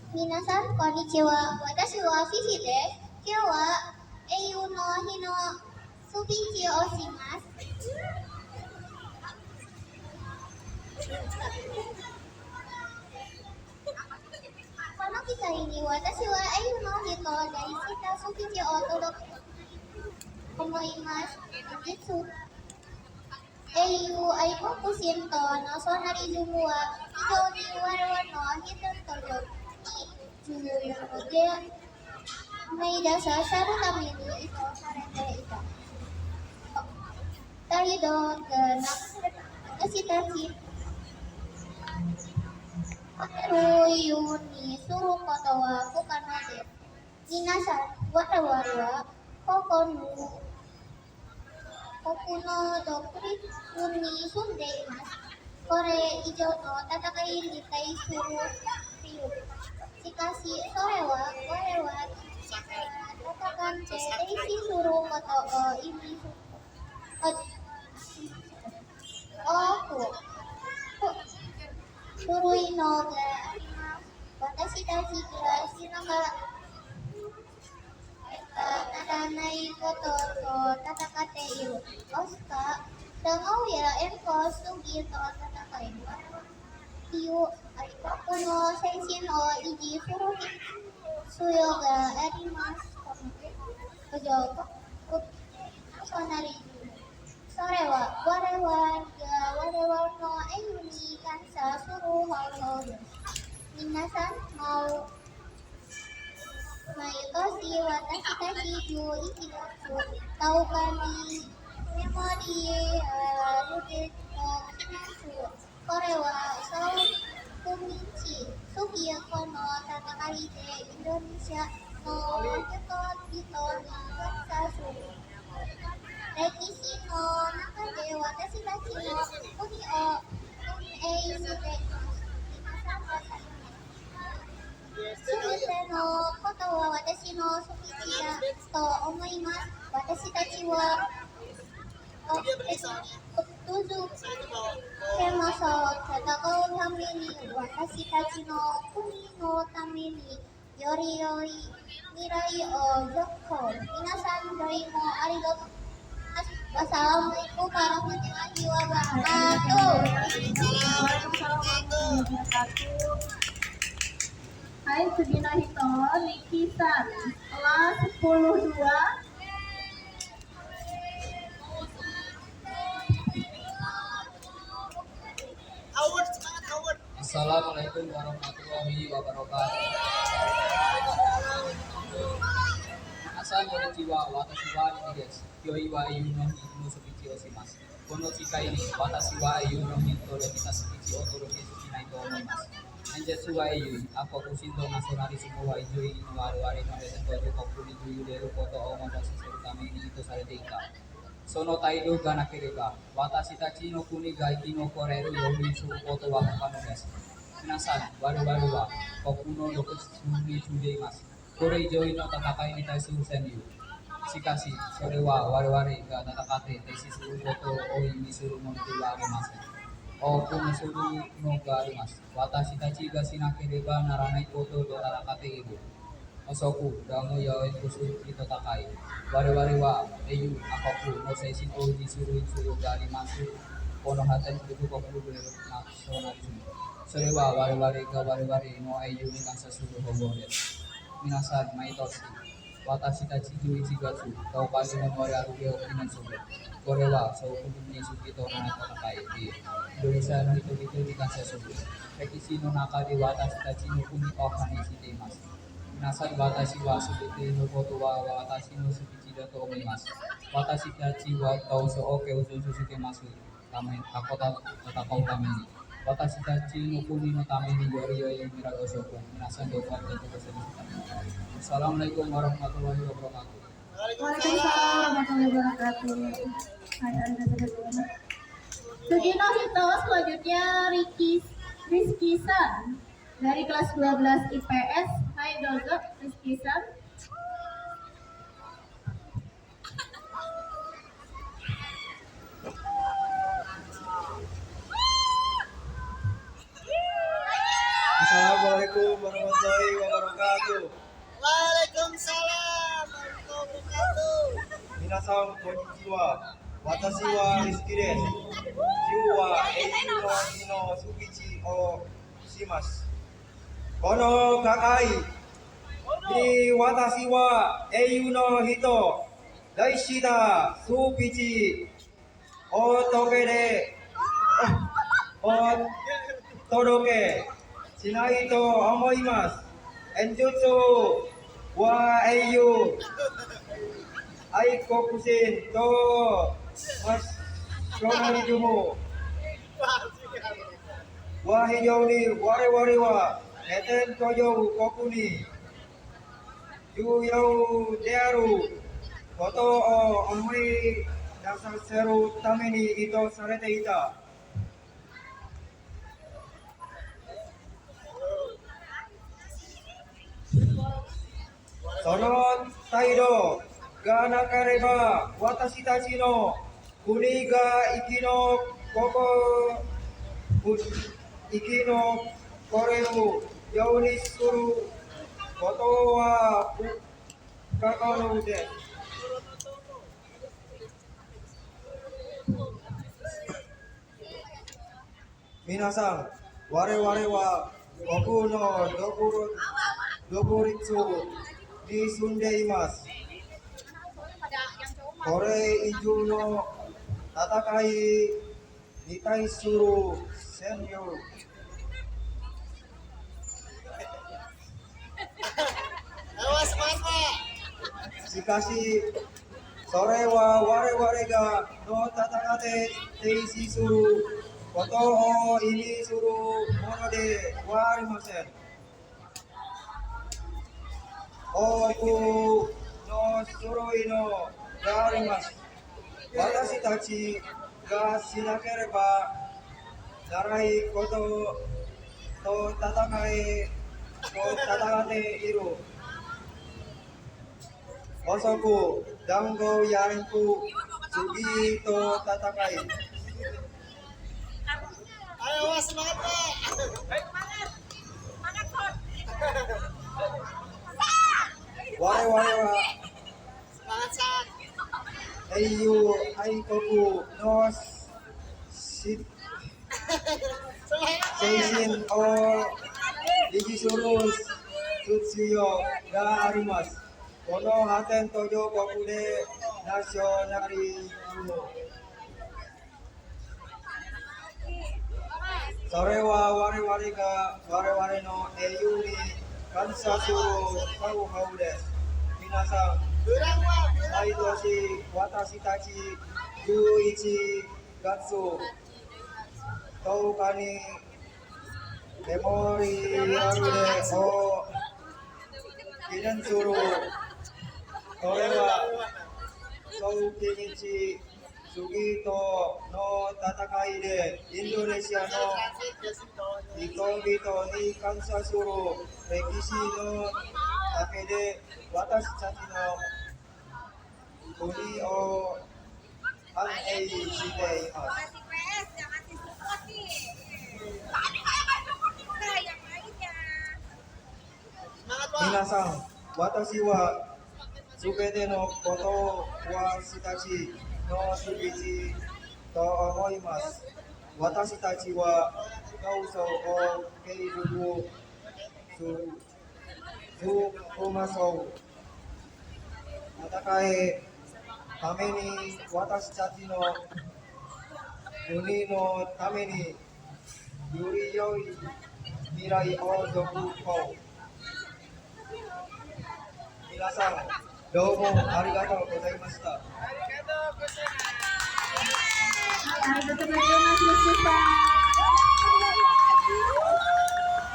Minasan konnichiwa. Watashi wa Fifi desu. Kyou wa eiyu no hi no subichi o shimasu. Kono kisah ini watashi wa eiyu no hito dari shita subichi o todoke omoimasu. Jitsu eiyu aikoku shinto no sonarizumu wa hijou ni warawa no hito todoke ni de Maida sasaru tamini ito sarete ito. Tarido genak kasitachi. Yuni suru koto wa fukano de. Minasan watawaru wa kokuno dokuri yuni sunde imasu. Kore ijo no tatakai ni taisuru ryu. Shikashi sore wa ware wa katakan teisi suru koto o ini oku surui no ga arimasu. Watashi tachi ga shinaga tadanai koto to tatakate iru. Osuka dangou ya enko sugi to tatakai wa. Iyu aikoku no seishin o iji surui suyo ga arimasu. Ojoko sonari sore wa ware no eiyu ni kansa suru holo desu. Minasan mau mayutoshi watashi tachi ju ichigatsu tauka ni memori rooted no kimasu. Kore wa Kumichi Sugi kono tatakari de Indonesia no hito hito ni kansa suru. Rekishi no naka de watashi tachi no kuni o kunei shite minasan watai. Subite no koto wa watashi no sukichi da to omoimasu. Watashi tachi wa tuzu kemaso tatakau tameni watashi tachi no kuni no tameni yori yori mirai o joko. Minasan doimo arigatou. Wassalamualaikum warahmatullahi wabarakatuh. Hai Sugino Hito, Nikisan, kelas 10-2. Award, semangat award. Assalamualaikum warahmatullahi wabarakatuh. Asan konnichiwa, watashi wa Niki desu. Kyoi wa eiyu no hi no subichi o shimasu. Kono chikai ni watashi wa eiyu no hi to kita subichi o toroke shinai to omoimasu. Nenjutsu wa eiyu, akoku shindo nationalismo wa ijoi no ware no resentojo koku ni yuderu koto o omodashi seru tame ni ito sarete ita. Sono taido ga nakereba, watashi tachi no kuni ga iki no koreru yori suru koto wa fukano desu. Minasan, waru wa koku no rokusuri chudeimasu. Kore ijoi no tatakai ni taisuru senryu. Shikashi, sore wa ware ga tatakate teisi suru koto o imi suru monotu wa arimasu. Oku no suru no ga arimasu. Watashi tachi ga shinakereba naranai koto do tatakate iru. Osoku, dango yaoi kusuru kito takai. Ware wa eiyu akoku no seishin o jisuru suru ga arimasu. Kono haten kutu koku de nationalismo. Sore wa ware no eiyu ni kansa suru hobo desu. Minasan maitoshi. Watashi tachi ju ichigatsu taukashi no mori aruge o kimensuge. Kore wa souku ni sugito no tatakai di Indonesia no hito ni kansa suru. Rekishi no naka de watashi tachi no kuni o kani shiteimasu. Minasan watashi wa subete no koto wa watashi no sukichi da to omoimasu. Watashi tachi wa taoso oke uso susukemasu. Tame takota tatakau tame ni. Watashi tachi no kuni no tame ni yori mirai osoku. Minasan doka dan Assalamualaikum warahmatullahi wabarakatuh. Waalaikumsalam warahmatullahi wabarakatuh. Hai, Anda sudah. Sugino Hito, selanjutnya Rizky San dari kelas 12 IPS. Hai Dozo, Rizky San. Assalamualaikum warahmatullahi wabarakatuh. Waalaikumsalam warahmatullahi wabarakatuh. Minasan konnichiwa. Watashi wa Rizky desu. Kyou wa eiyu no hi no sukichi o shimasu. Kono kakai ni watashi wa eiyu no hito. Daishita sukichi o toke de o todoke shinai to omoimasu. Enjutsu wa eiyu aikokusin to mas shonari jumu wa hijau ni ware wa neten toyo koku ni yuyau dearu koto o omoi nasaseru tame ni ito sarete ita. Sono taido ga nakareba watashi tachi no kuni ga iki no koreru you ni suru koto wa bukakaru desu. Minasan, ware wa boku no doburitsu ni sundeimasu. Kore iju no tatakai nitai suru senryu. Awas Mas. Shikashi sore wa ware ga no tatakate teisi suru koto o ini suru mono de wa arimasen. Oku no surui no ga arimasu. Watashi tachi ga shinakereba narai koto to tatakate iru. Osoku dango yanku sugi to tatakai. Ayo Mas, semangat Pak. Ware wa Semangat San. eiyu aikoku no shit seishin o dijisuru tsutsuyo ga arimasu. Kono haten toyo koku de nationari juno. Sore wa ware no eiyu ni kansasuru hau desu. Minasan, Durang Pak. Aidoshi watashi tachi yu ichi gatsu toukani memori aru de o kinen suru. Kore wa soukinichi sugi to no tatakai de Indonesia no hito ni kansa suru rekishi no take de watashi tachi no kuni o anei shiteimasu. Semangat Pak. Minasan, watashi wa subete no koto wa shitachi no sukichi to omoimasu. Watashi tachi wa nouso o keirubu sukumasou. Natakae tame ni watashi tachi no kuni no tame ni yuri yoi mirai o dokukou. 皆さん、どうもありがとうございました。Arigatou gozaimasu, Susan.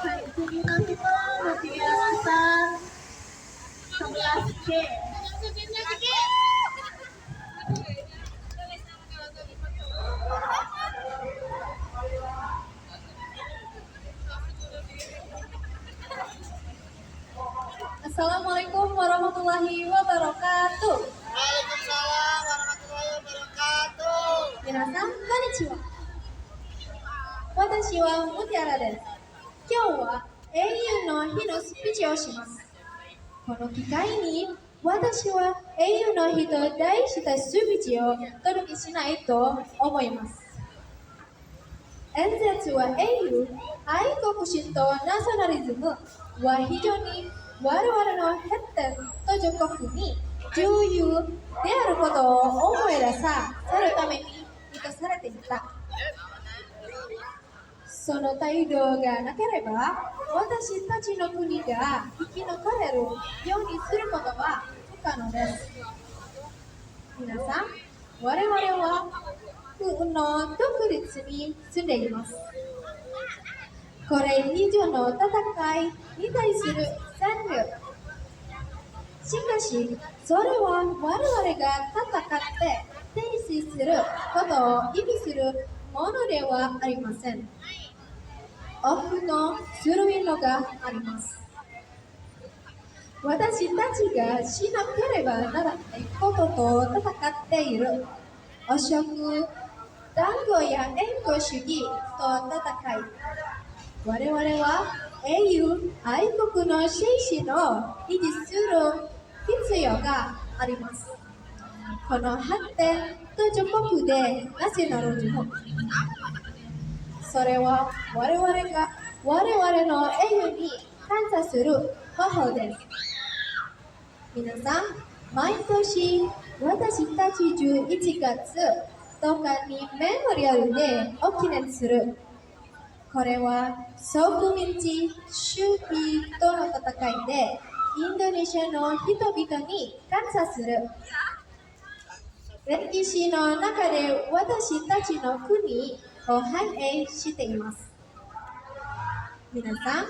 Hai,次の人、Mutiara-san. 11C. Assalamualaikum warahmatullahi wabarakatuh. Waalaikumsalam warahmatullahi wabarakatuh. 皆さん、こんにちは。私はムティアラです。今日は英雄の日のスピーチをします。この機会に私は英雄の日と題したスピーチをお届けしないと思います。演説は英雄、愛国心とナショナリズムは非常に我々の発展途上国に重要であることを思い出させるために意図されていた。その態度がなければ私たちの国が生き残れるようにすることは不可能です。皆さん、我々は国の独立に住んでいます。これ以上の戦いに対する戦略。しかし、それは我々が戦って停止することを意味するものではありません。多くの種類のがあります。私たちがしなければならないことと戦っている汚職、談合や援護主義と戦い、我々は英雄、愛国の精神を維持する必要があります。この発展途上国でナショナリズム。それは我々が我々の英雄に感謝する方法です。皆さん、毎年私たち11月10日にメモリアルでお記念する。これは植民地主義との戦いでインドネシアの人々に感謝する。歴史の中で私たちの国を反映しています。皆さん、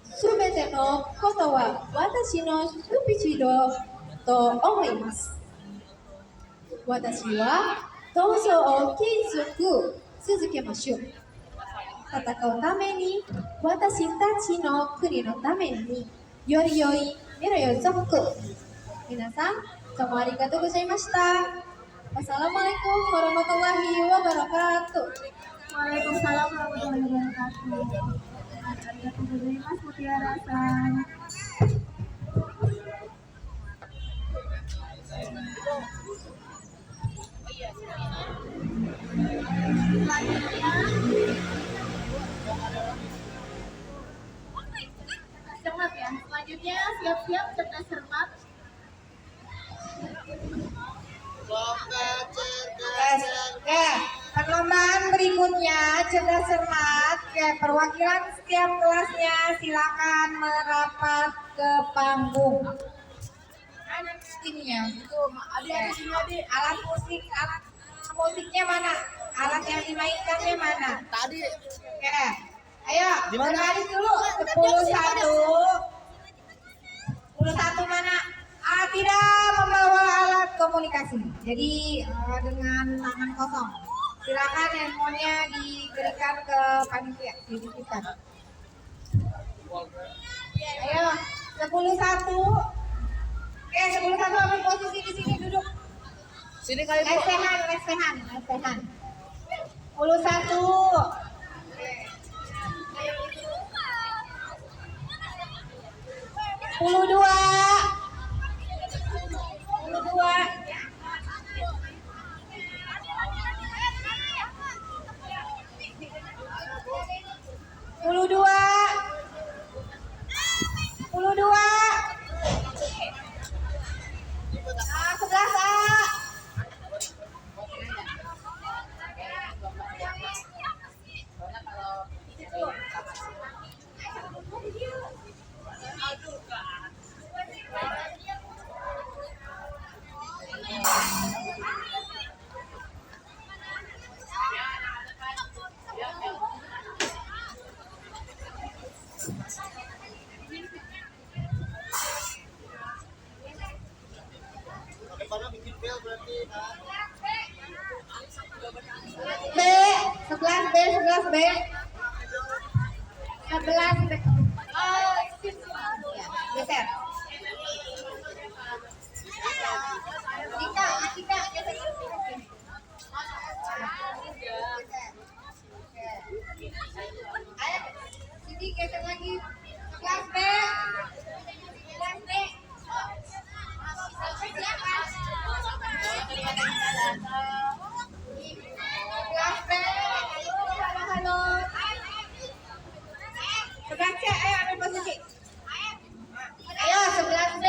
すべてのことは私のスピーチだと思います。私は闘争を継続続けましょう。戦うために、私たちの国のために、より良い未来を作る。皆さん、どうもありがとうございました。Wassalamualaikum warahmatullahi wabarakatuh. Waalaikumsalam warahmatullahi wabarakatuh. Arigatou gozaimasu, Mutiara-san. Cermat ya. Selanjutnya siap-siap cerdas cermat. Lomba cerdas cermat. Perlombaan berikutnya cerdas cermat. Perwakilan setiap kelasnya silakan merapat ke panggung. Mana musiknya? Itu alat musiknya mana? Alat yang dimainkannya mana? Tadi Oke. Ayo, Di mana? berbaris dulu. 10 mana? Tidak membawa alat komunikasi. Jadi dengan tangan kosong. Silakan handphonenya diberikan ke panitia, dititipkan. Ayo, 10-1. Oke, 10-1 ambil posisi di sini duduk. sini kali Bu. Lesehan. 10-1. 10-2. 10-2. Nah, 11A. B, 11B, 11B. 11B. Oh, ya, geser. Atika, Atika, geser. Ayo, sini geser lagi. 11B. 11B. 11B. Halo, halo. 11C, ayo ambil posisi. Ayo, 11B.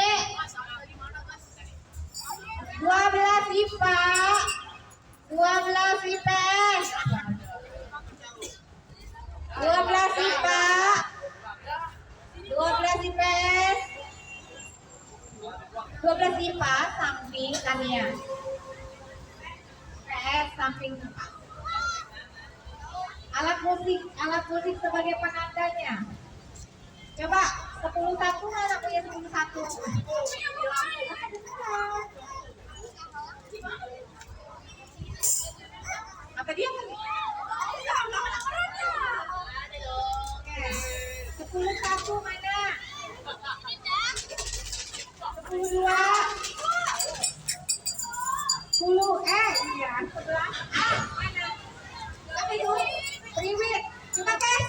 12 IPA. 12 IPS. 12 IPA. 12 IPS. 12 IPA samping Tania. PS samping alat musik sebagai penandanya. Coba 11 mana punya 11? Apa dia? Oke. 11 mana? 12. 10 iya 11 mana? Apa itu? Priwit. Coba tes.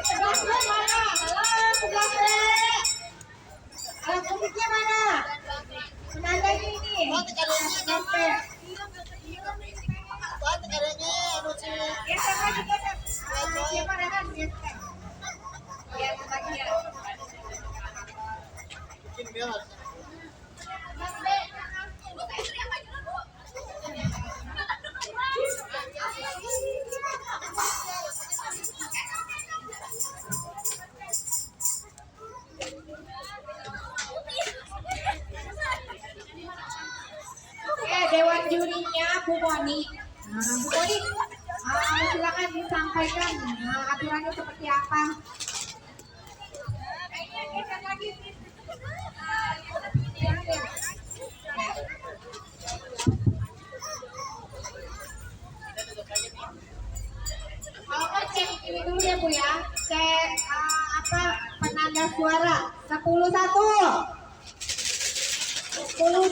11 mana? Halo 11. Alat musiknya mana? Penandanya ini. Sampai. Geser lagi geser. Siapa Rehan geser. Lihat bagian. Dewan jurinya Bu Moni. Bu Moni, silakan disampaikan aturannya seperti apa. Cek ini dulu ya Bu ya. Cek penanda suara 11. 12.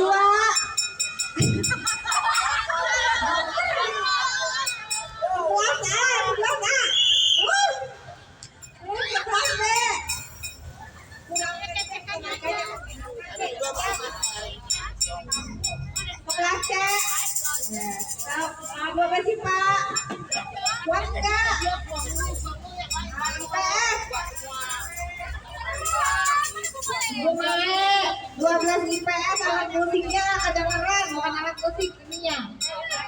IPS alat musiknya kedengeran, bukan alat musik ininya.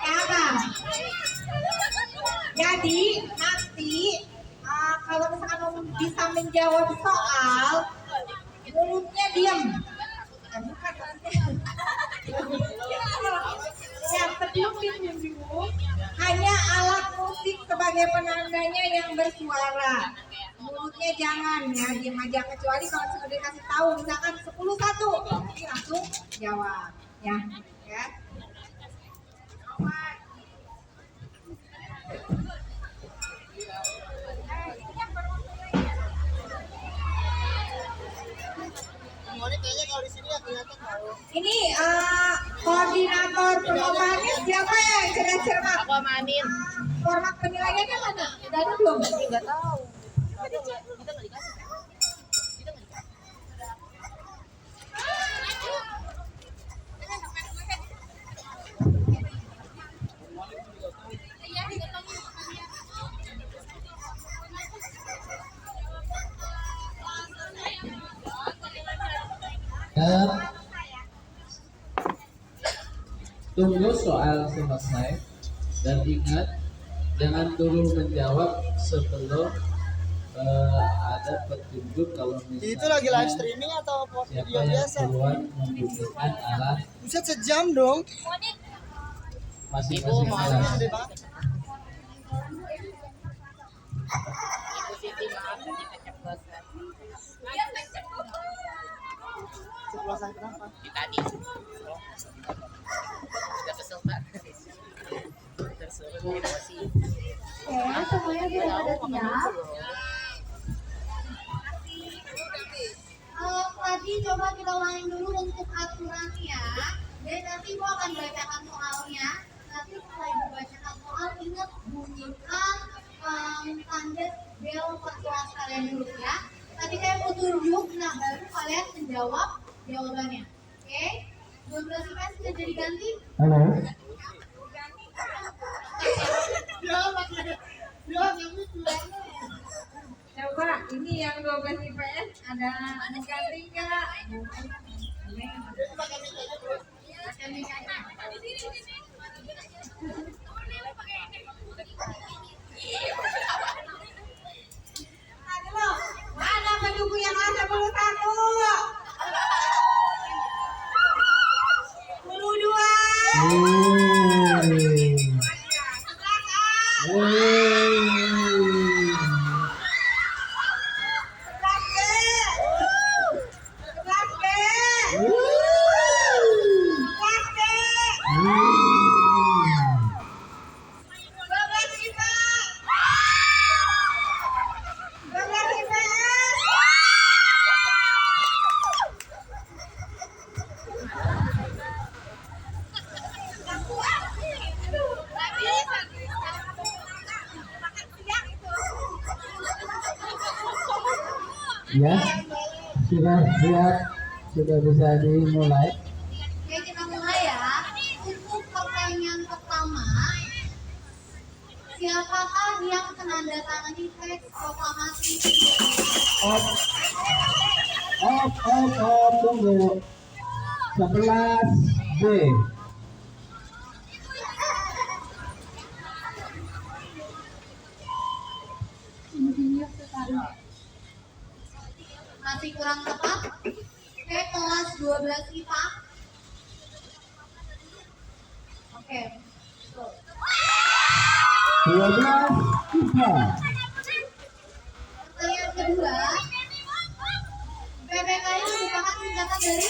Apa? Jadi nanti kalau misalkan bisa menjawab soal, mulutnya diam. Yang sebelum ditunjuk hanya alat musik sebagai penandanya yang bersuara. Mulutnya jangan ya diam aja, kecuali kalau sudah dikasih tahu misalkan 11 jadi langsung jawab ya. Ini koordinator perlombaannya siapa ya? Cermat. Aku sama Amin. Format penilaiannya mana? Udah ada belum? Enggak tahu. Kita nggak dikasih. Tunggu soal selesai dan ingat jangan dulu menjawab sebelum ada petunjuk kalau misalnya Itu lagi live streaming atau siapa video yang biasa? keluar membutuhkan alat Buset sejam dong. masing-masing kelas. Ibu Siti maaf nanti keceplosan. kita ulangin dulu untuk aturannya. Dan nanti ibu akan bacakan soalnya. Nanti setelah ibu bacakan soal, ingat bunyikan tanda bel kelas kalian dulu ya. Nanti saya mau tunjuk, nah baru kalian menjawab jawabannya. Oke? 12 IPS sudah jadi ganti? Halo. Coba ini yang 12 IPS ada ganti nggak? Aduh, mana pendukung yang ada 11? 12 Ya, sudah siap, sudah bisa dimulai. Oke, kita mulai ya. Untuk pertanyaan pertama, siapakah yang menandatangani teks proklamasi? Tunggu. 11B. Masih kurang tepat? Oke, kelas 12 IPA. Oke. Tuh. 12 IPA. Pertanyaan kedua, PPKI merupakan singkatan dari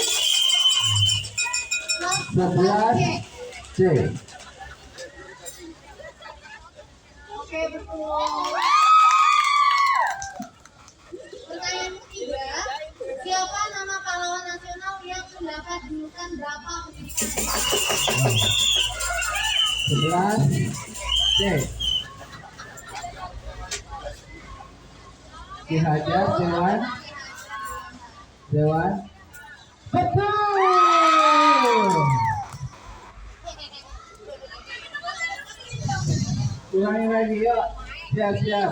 11C. Oke, betul. Pertanyaan ketiga, siapa nama pahlawan nasional yang mendapat julukan Bapak Pendidikan? 11C. Ki Hajar Dewan. Betul. Ulangi lagi yuk. Siap.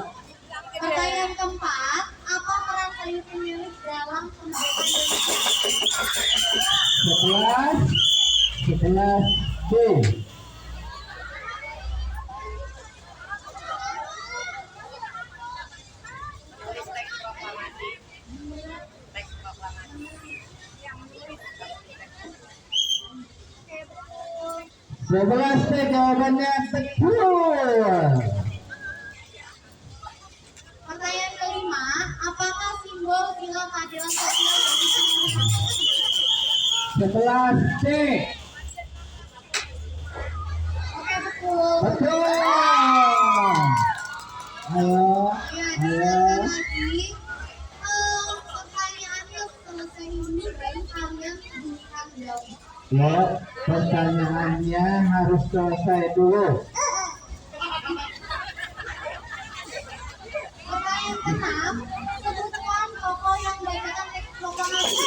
Pertanyaan keempat, apa peran Sayur Milik dalam kemerdekaan Indonesia? 11B. Tulis teks proklamasi. Teks proklamasi. Oke, betul. 11C jawabannya betul. Pertanyaan kelima, apakah simbol sila keadilan sosial bagi seluruh manusia? 11C. Oke, betul. Betul. Ayo. Ya, diingatkan lagi. Pertanyaannya selesai dulu, baru kalian bunyikan jawab. Ya, pertanyaannya harus selesai dulu. Pertanyaan keenam, sebutkan tokoh yang membacakan teks proklamasi.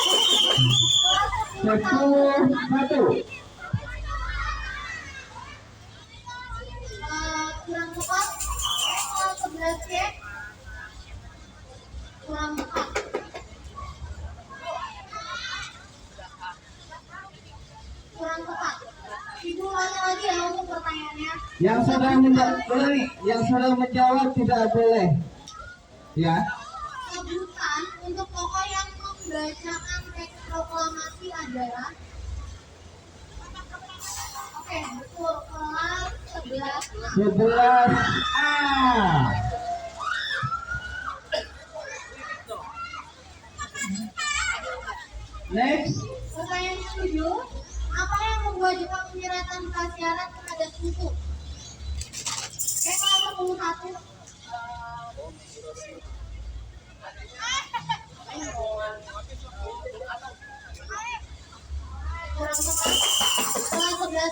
Satu. Kurang tepat. Kelas 11C. Kurang tepat. Kurang tepat. Ibu ulangi lagi ya untuk pertanyaannya. Yang sudah menjawab tidak boleh. Ya. Sebutan untuk tokoh yang membacakan teks proklamasi adalah. Oke, betul. Kelas 11. 11A. Next. Pertanyaan ke-7, apa yang membuat Jepang menyerahkan prasyarat kepada sekutu? Kelas 11.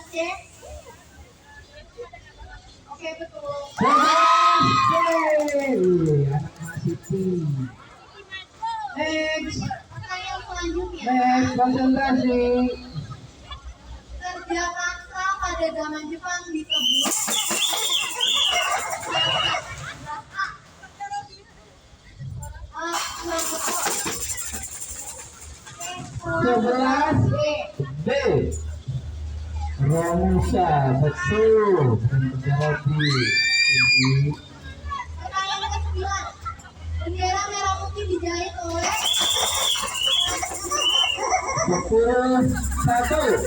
12C. Oke, betul. Anak mahasiswi. Next, Pertanyaan selanjutnya. next, konsentrasi. Kerja paksa pada zaman Jepang disebut Sebelas B. Romusa, betul. Menjadi tinggi. Pertanyaan ke-9. Bendera merah putih dijahit oleh 10-1.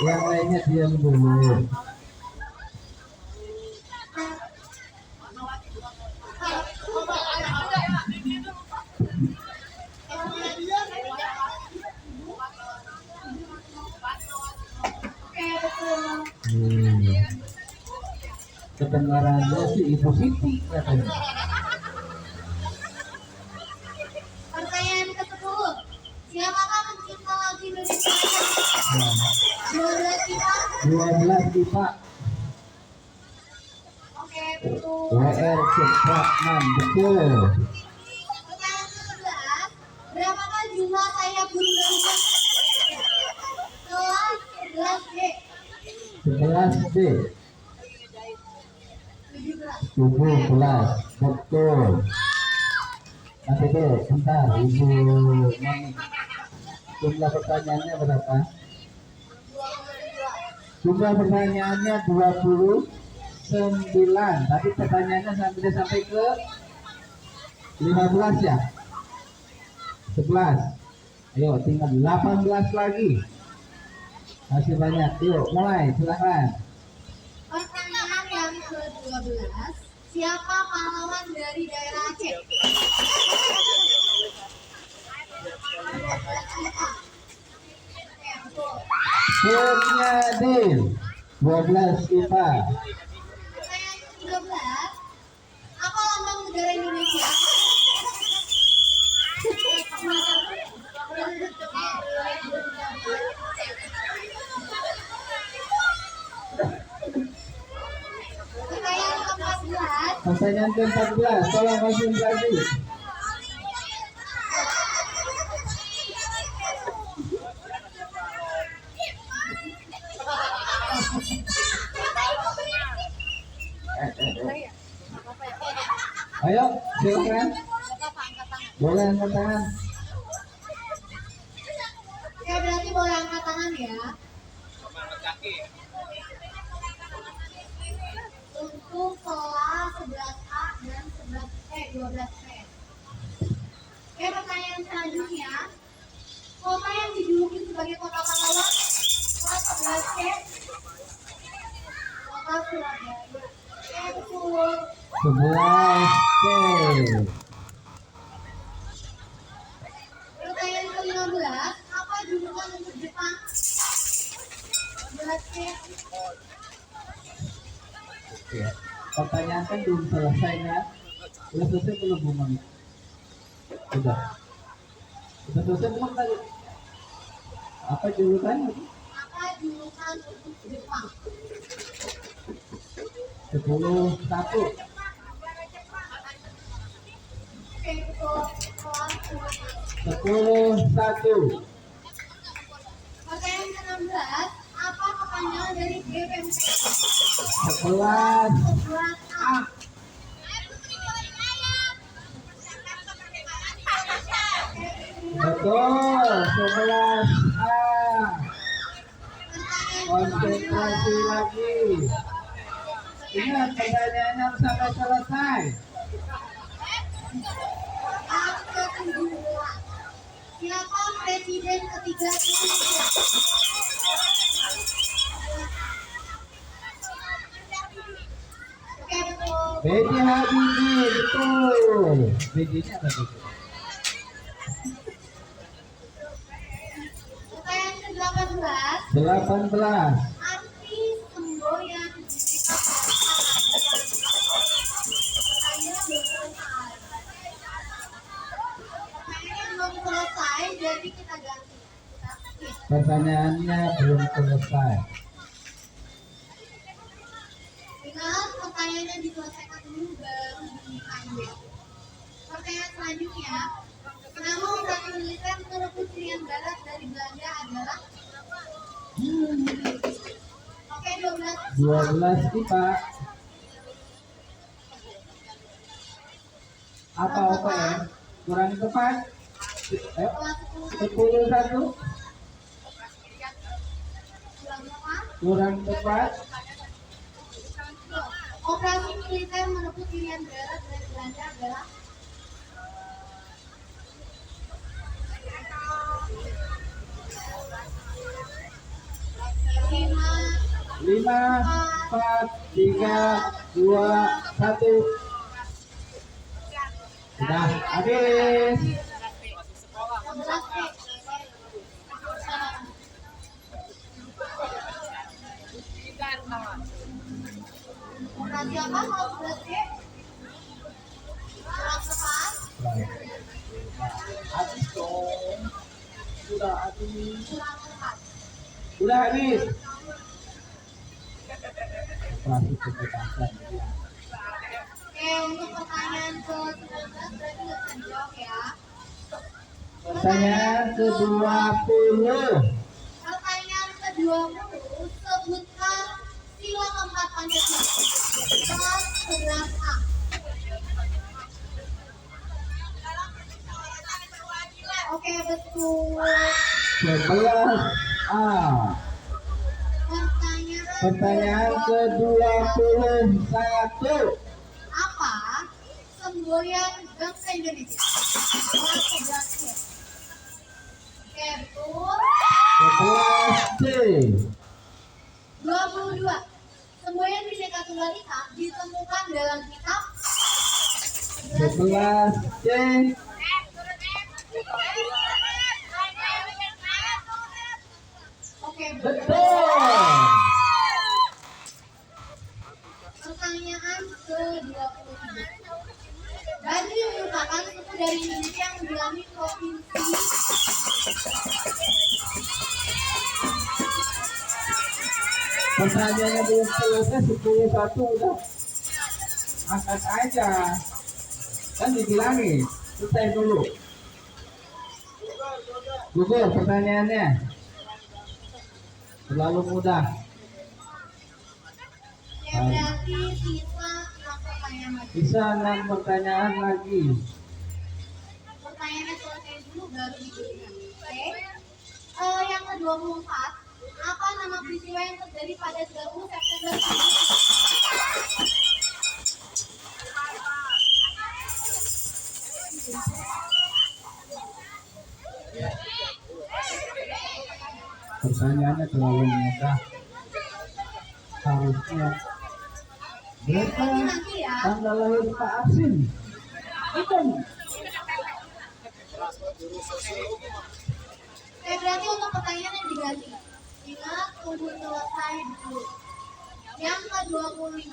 Yang lainnya diam dulu. Oke, betul. Kedengarannya sih Ibu Siti katanya. Pertanyaan ke-10. Siapakah pencipta lagu Indonesia? Nah, 12 kita. 12 pipa. Oke, betul. WR Supratman, betul. Pertanyaan ke-11. Berapakah jumlah sayap burung garuda? Kelas 11B. 11B. 17. 17, betul. Nanti deh, bentar, Ibu Mami. Jumlah pertanyaannya berapa? Jumlah pertanyaannya 29. Tapi pertanyaannya sampai ke 15 ya? 11. Ayo, tinggal 18 lagi. Masih banyak. Yuk, mulai. Silahkan. Pertanyaan yang ke-12. Siapa pahlawan dari daerah Aceh? Kurniadin, 12 pipa. Pertanyaan ke-13. Apa lambang negara Indonesia? Pertanyaan ke-14. Pertanyaan ke-14, tolong konsentrasi. Ayo, silakan. Boleh angkat tangan. Ya berarti boleh angkat tangan ya. Untuk kelas 11A dan 12P. Oke, pertanyaan selanjutnya. Kota yang dijuluki sebagai kota pahlawan kelas 11C. Kota Surabaya. Oke, betul. 11C. Pertanyaan ke-15. Apa julukan untuk Jepang? 11C. Oke. Pertanyaan kan belum selesai ya. Udah selesai belum Bu Mami? Udah. Udah selesai belum tadi? Apa julukannya? Apa julukan untuk Jepang? 10-1. Oke, betul. Kelas 12. 10-1. Pertanyaan ke-16. Apa kepanjangan dari BPMP? 11. 11A. Betul, 11A. Konsentrasi lagi. Ingat pertanyaannya harus sampai selesai. Pertanyaan ke-17. Siapa presiden ketiga Indonesia? Oke, betul. B.J. Habibie, betul. B.J.-nya apa tuh? Pertanyaan ke-18. 18. Arti semboyan pertanyaan belum selesai. Pertanyaannya belum selesai. Ingat, pertanyaannya diselesaikan dulu baru diambil. Pertanyaan selanjutnya, nama operasi militer merebut Irian Barat dari Belanda adalah? Oke, 12. 12 IPA. Apa OPM? Kurang tepat. Ayo, 10-1. Kurang tepat. Operasi militer merebut Irian Barat dari Belanda adalah? Lima, 4, 3, 2, 1. Sudah habis. Operasi apa kalau 11 kurang tepat. Habis dong. Sudah habis. Kurang tepat. Sudah habis. Operasi kebebasan. Oke, untuk pertanyaan ke-19 berarti nggak bisa dijawab ya. Pertanyaan ke-20. Pertanyaan ke-20, sebutkan sila keempat Pancasila. Kelas 11A. Oke, betul. 11A. Pertanyaan ke-21. Apa semboyan bangsa Indonesia? Kelas 11C. Oke, betul. 11C. 22. Semboyan Bhinneka Tunggal Ika ditemukan dalam kitab 11C. Oke, Betul. Pertanyaan ke-23. Bali merupakan suku dari Indonesia yang dialami provinsi. Pertanyaannya belum selesai, 10-1 udah. Angkat aja. Kan dibilangin, selesai dulu. Gugur pertanyaannya. Terlalu mudah. Ya berarti sisa 6 pertanyaan lagi. Bisa 6 pertanyaan lagi. Pertanyaannya selesai dulu baru diberikan. Oke. Yang ke-24. Apa nama peristiwa yang terjadi pada 30 September 1945? Pertanyaannya terlalu mudah. Harusnya berapa Nanti ya. tanggal lahir Pak Asin? Bukan. Berarti untuk pertanyaan yang diganti. Ingat, tunggu selesai dulu. Yang ke-25.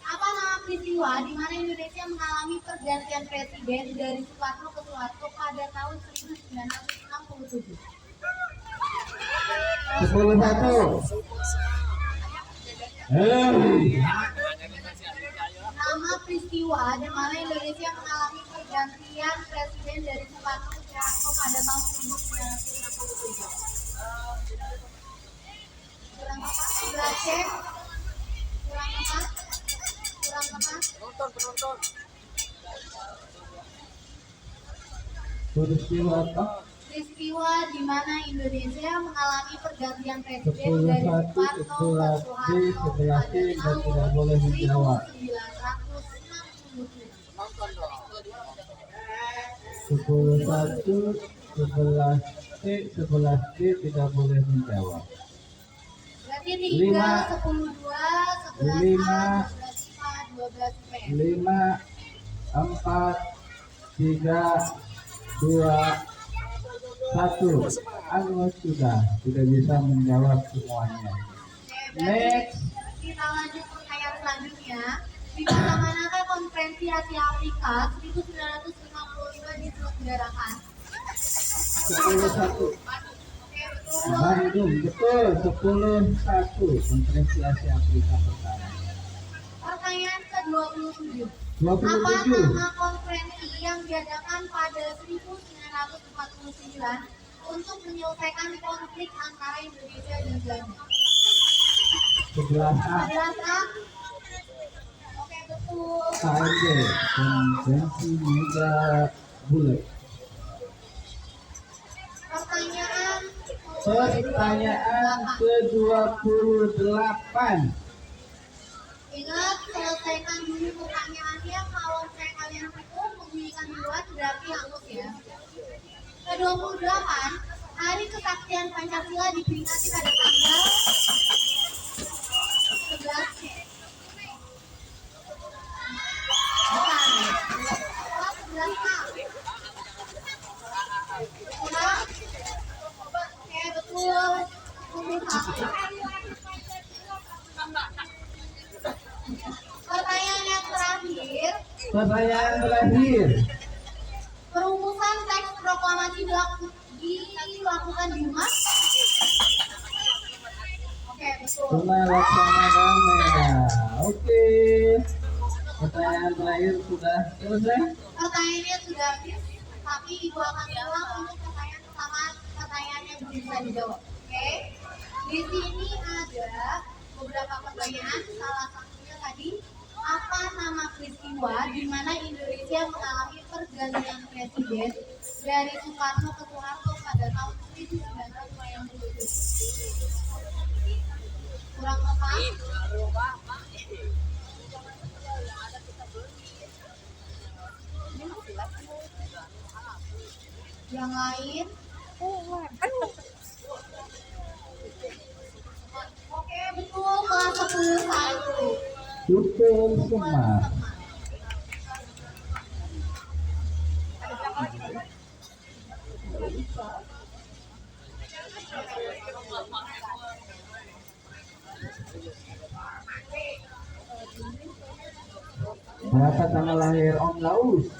Apa nama peristiwa di mana Indonesia mengalami pergantian presiden dari Soekarno ke Soeharto pada tahun 1967? 10-1. Nama peristiwa di mana Indonesia mengalami pergantian presiden dari Soekarno ke Soeharto pada tahun 1967. Kurang tepat? Kurang cek? Kurang tepat? Kurang tepat? Peristiwa apa? Peristiwa di mana Indonesia mengalami pergantian presiden dari 10-1, Soekarno ke 11C, Soeharto 11C, pada dan tahun tidak boleh menjawab. 1967. 11-1, 11C, 11D tidak boleh menjawab. Berarti 5, 3, 10, 2, 5, 11A, 12P. 5, 4, 3, 2, 1. Anu sudah tidak bisa menjawab semuanya. Oke, berarti Next. kita lanjut pertanyaan selanjutnya. Di kota manakah konferensi Asia Afrika 1955 diselenggarakan? 10-1. Oke, betul. Bandung, betul. 10-1. Konferensi Afrika pertama. Pertanyaan ke-27. 27. Apa nama konferensi yang diadakan pada 1949 untuk menyelesaikan konflik antara Indonesia dan Belanda? 11A. 11A. Oke, betul. KMB, Konferensi Meja Bulat. Pertanyaan ke-28. Ingat, selesaikan dulu pertanyaannya. Kalau saya kalian itu membunyikan duluan berarti hangus ya. Ke-28, Hari Kesaktian Pancasila diperingati pada tanggal 11 Oke, betul. Pertanyaan yang terakhir. Pertanyaan terakhir. Perumusan teks proklamasi dilakukan di mana? Oke, betul. Tengah Laksana Damai. Oke. Pertanyaan terakhir sudah selesai. Pertanyaannya sudah habis, tapi Ibu akan ulang untuk pertanyaan pertama, pertanyaan yang belum bisa dijawab. Oke. Di sini ada beberapa pertanyaan, salah satunya tadi, apa nama peristiwa di mana Indonesia mengalami pergantian presiden dari Soekarno ke Soeharto pada tahun 1997? Kurang tepat? Yang lain? Oke, betul, kelas 10 Betul semua. Berapa tanggal lahir Om Laus?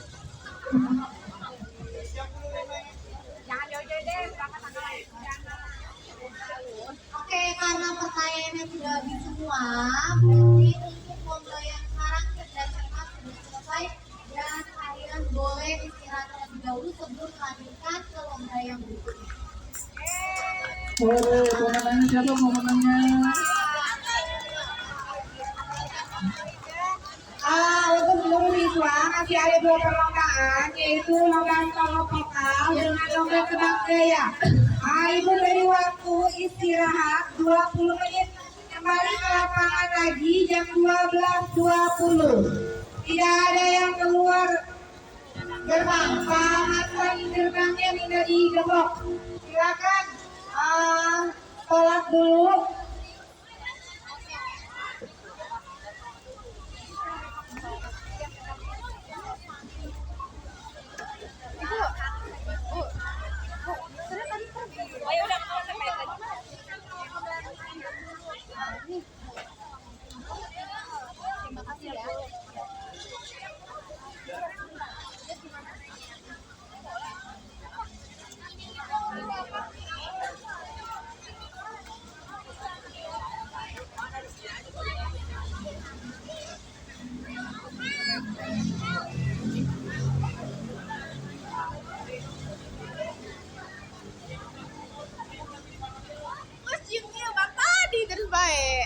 Oke, karena pertanyaannya sudah habis semua, berarti untuk lomba yang sekarang cerdas cermat sudah selesai dan kalian boleh istirahat terlebih dahulu sebelum melanjutkan ke lomba yang berikutnya. Boleh, pemenangnya siapa pemenangnya? Untuk seluruh siswa masih ada 2 perlombaan, yaitu lomba solo vokal dengan lomba tebak gaya. Ibu beri waktu istirahat 20 menit, kembali ke lapangan lagi jam 12.20. Tidak ada yang keluar gerbang. Pak Hasan, gerbangnya tidak digembok. Silakan sholat dulu.